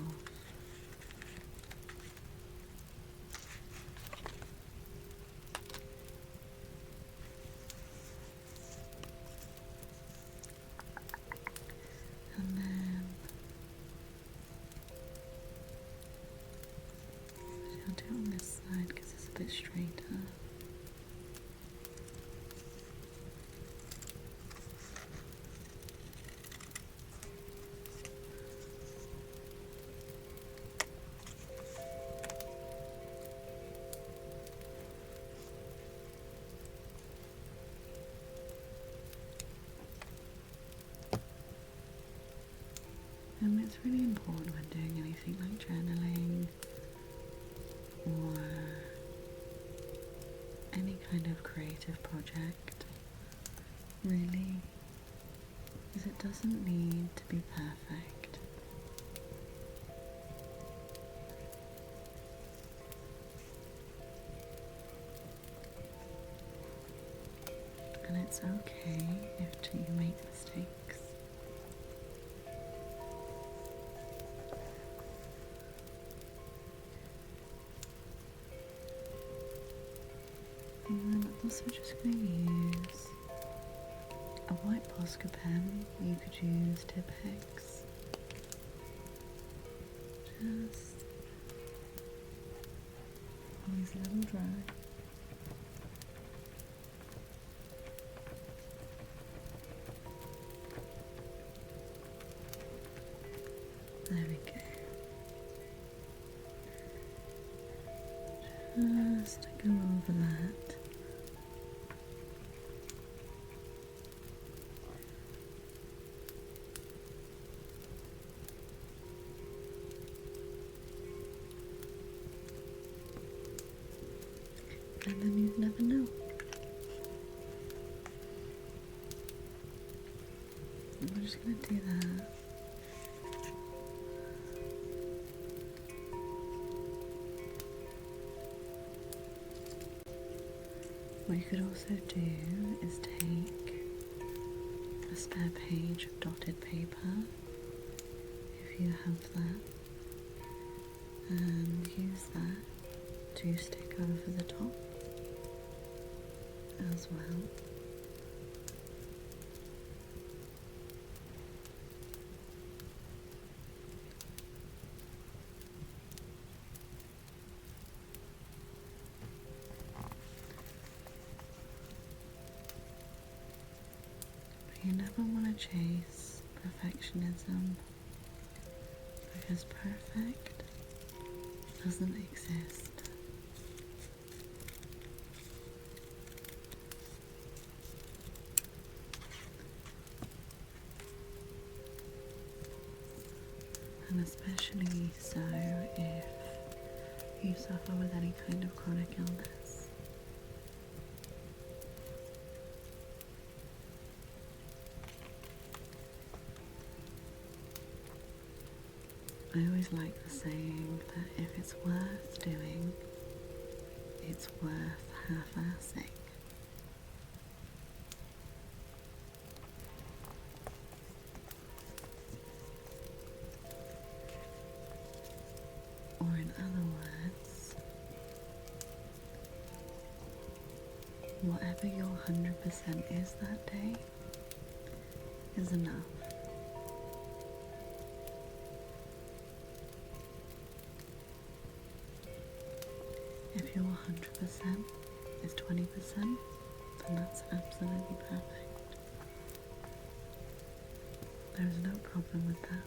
And then I'll do it on this side because it's a bit straighter. And it's really important when doing anything like journaling or any kind of creative project, really is it doesn't need to be perfect. And it's okay if you make mistakes. And I'm also just going to use a white Posca pen. You could use Tipp-Ex. Just always a little dry. There we go. Just go over that. And then you'd never know. We're just going to do that. What you could also do is take a spare page of dotted paper, if you have that, and use that to stick over the top as well. You never want to chase perfectionism, because perfect doesn't exist. And especially so if you suffer with any kind of chronic illness. I always like the saying that if it's worth doing, it's worth half-assing. Or in other words, whatever your 100% is that day is enough. If your 100% is 20%, then that's absolutely perfect. There is no problem with that.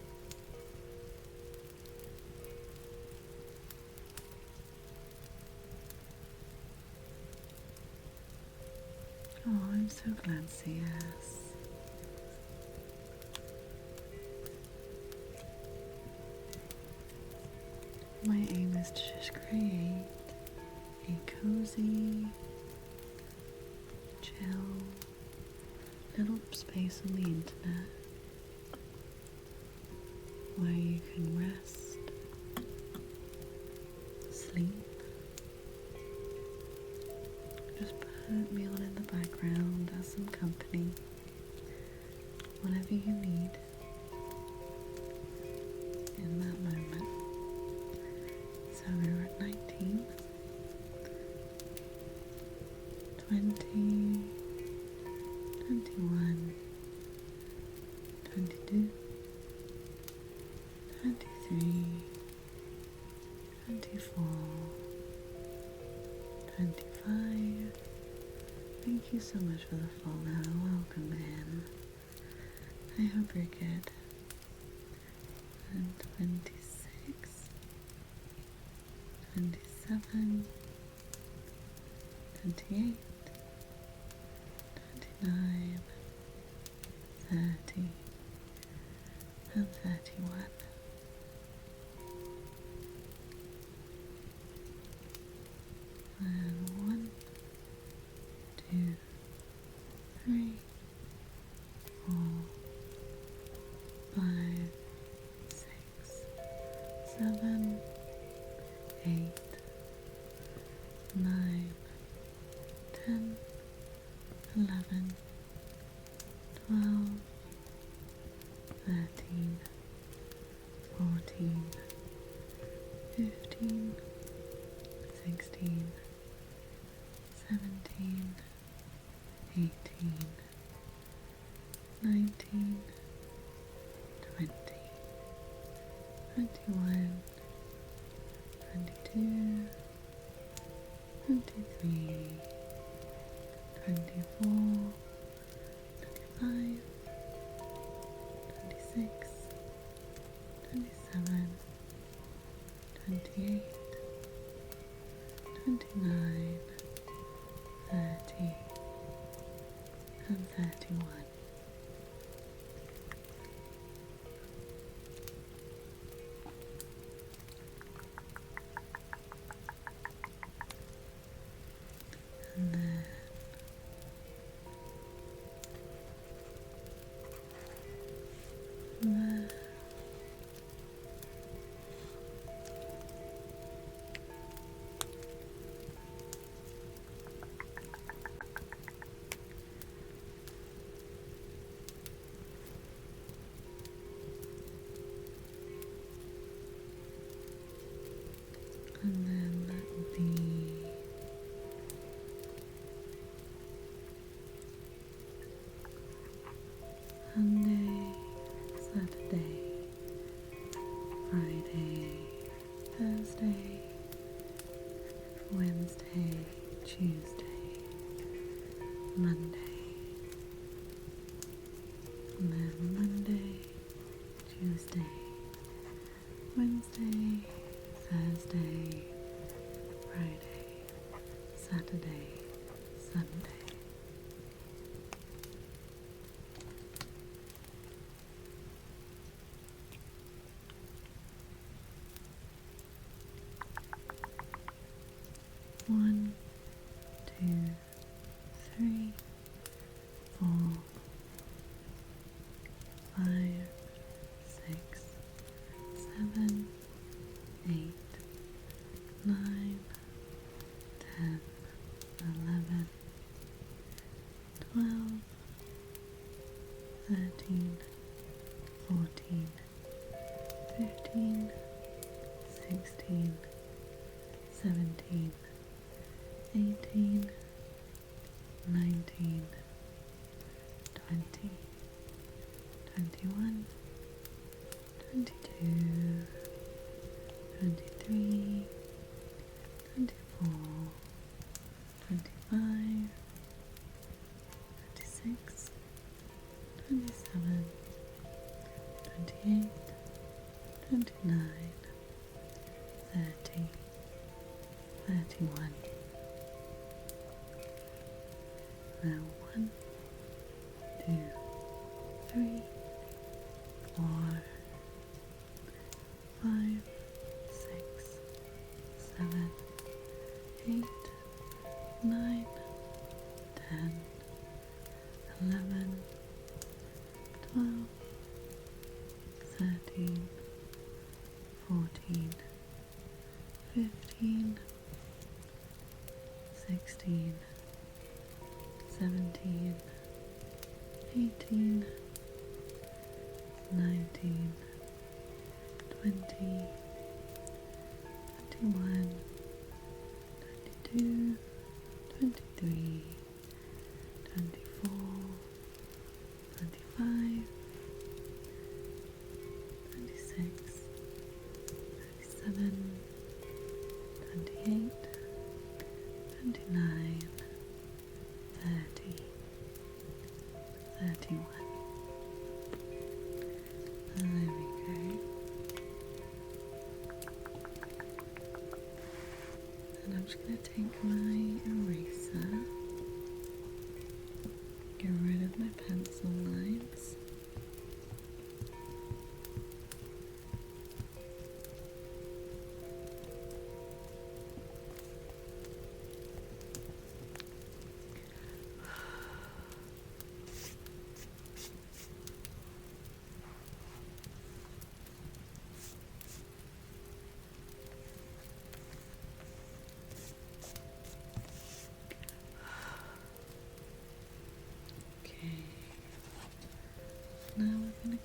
Oh, I'm so glad to see us. My aim is to just create a cozy, chill little space on the internet where you can rest, sleep. Just put me on in the background as some company, whatever you need in that moment. So we're at 19, 20, 21, 22, 23, 24, 25. Thank you so much for the follow. Welcome in. I hope you're good. And 26, 27, 28, 29, 30, and 31. And 1, 2, 3, 4, 5, 6, 7, 8, 9, 10, 11, 12, 13, 14, 15, 16, 17, 18, 19, 20, 21, 22, 23, 24, 25, 26, 27, 28, 29, 30, and 31. And then there. And then that will be Sunday, Saturday, Friday, Thursday, Wednesday, Tuesday, Monday, and then Monday, Tuesday, Wednesday, Thursday, Friday, Saturday, Sunday. One, 2, 3, 4, 5, 6, 7, 8, 9, 10, 11, 12, 13, 14, 15, 16, 17, 18, 19, 20, 21, 22, 23, 24, 25, 26, 27, 28, 29, 30, 31. Now 1, 2, 3, 4, 5, 6, 7, 8, 9, 10, 11, 12, 13, 14, 15, 16, 17, 18, 19, 20, 21, 22, 23, 24, 25, 26, 27, 28, 29, 30, 31. And there we go. And I'm just going to take my eraser, get rid of my pencil lines.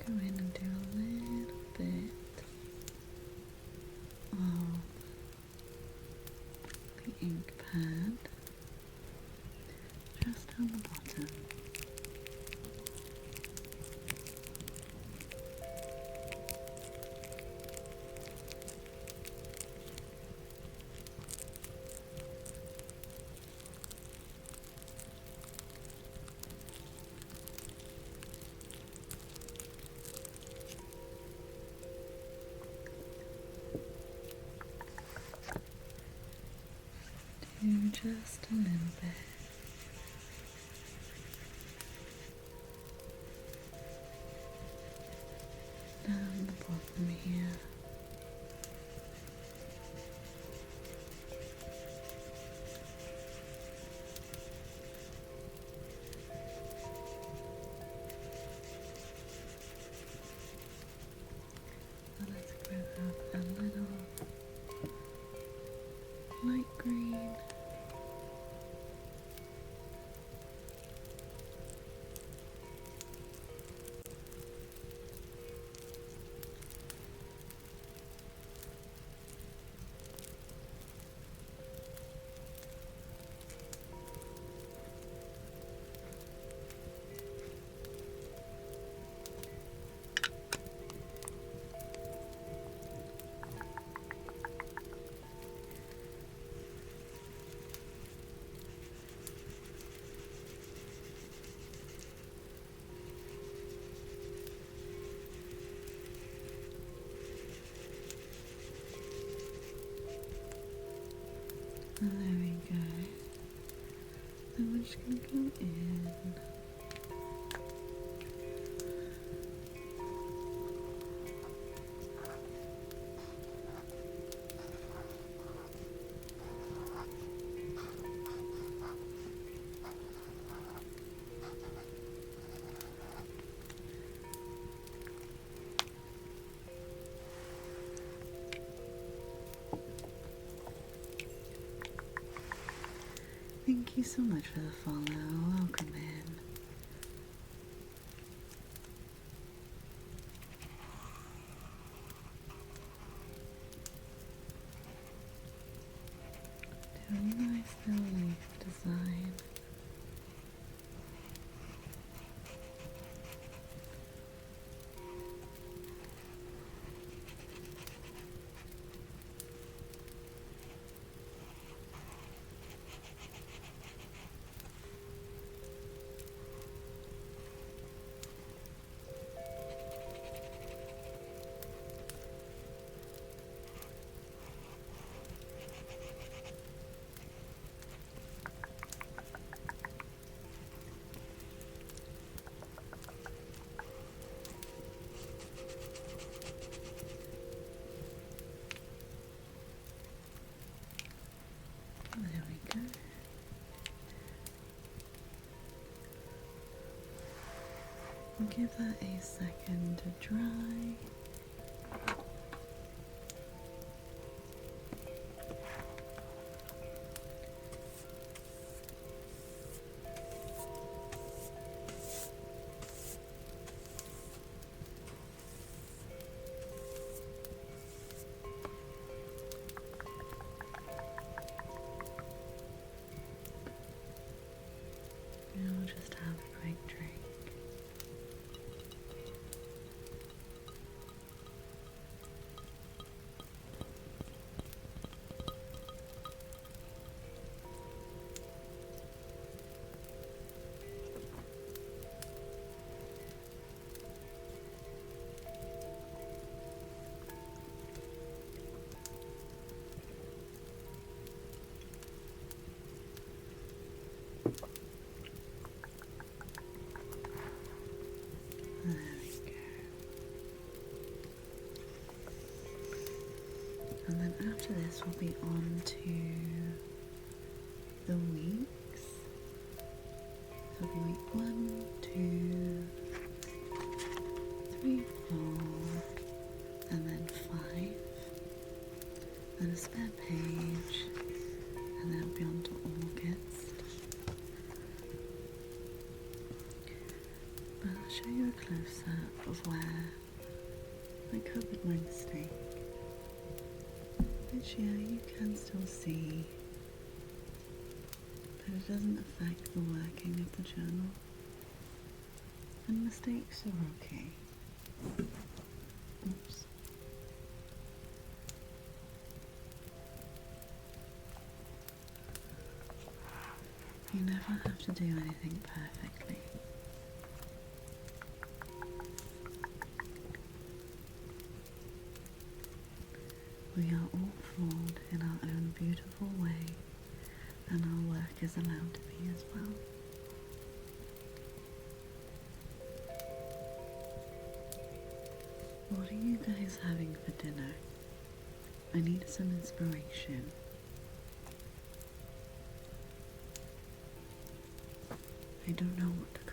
go in and do a little bit of the ink pad just on the bottom. Do just a little bit. Down the bottom here. So let's grab a little light green. And there we go. Then we're just going to go in. Thank you so much for the follow. Welcome in. Do a nice little leaf design. There we go. We'll give that a second to dry. We'll just have a quick drink. There we go. And then after this we'll be on to the weeks. So it'll be week 1, 2, 3, 4, and then 5. Then a spare page, and then it'll be on to August. But I'll show you a close-up of where I covered my mistake. Which, yeah, you can still see, but it doesn't affect the working of the journal. And mistakes are okay. Oops. You never have to do anything perfectly. We are all flawed in our own beautiful way, and our work is allowed to be as well. What are you guys having for dinner? I need some inspiration. I don't know what to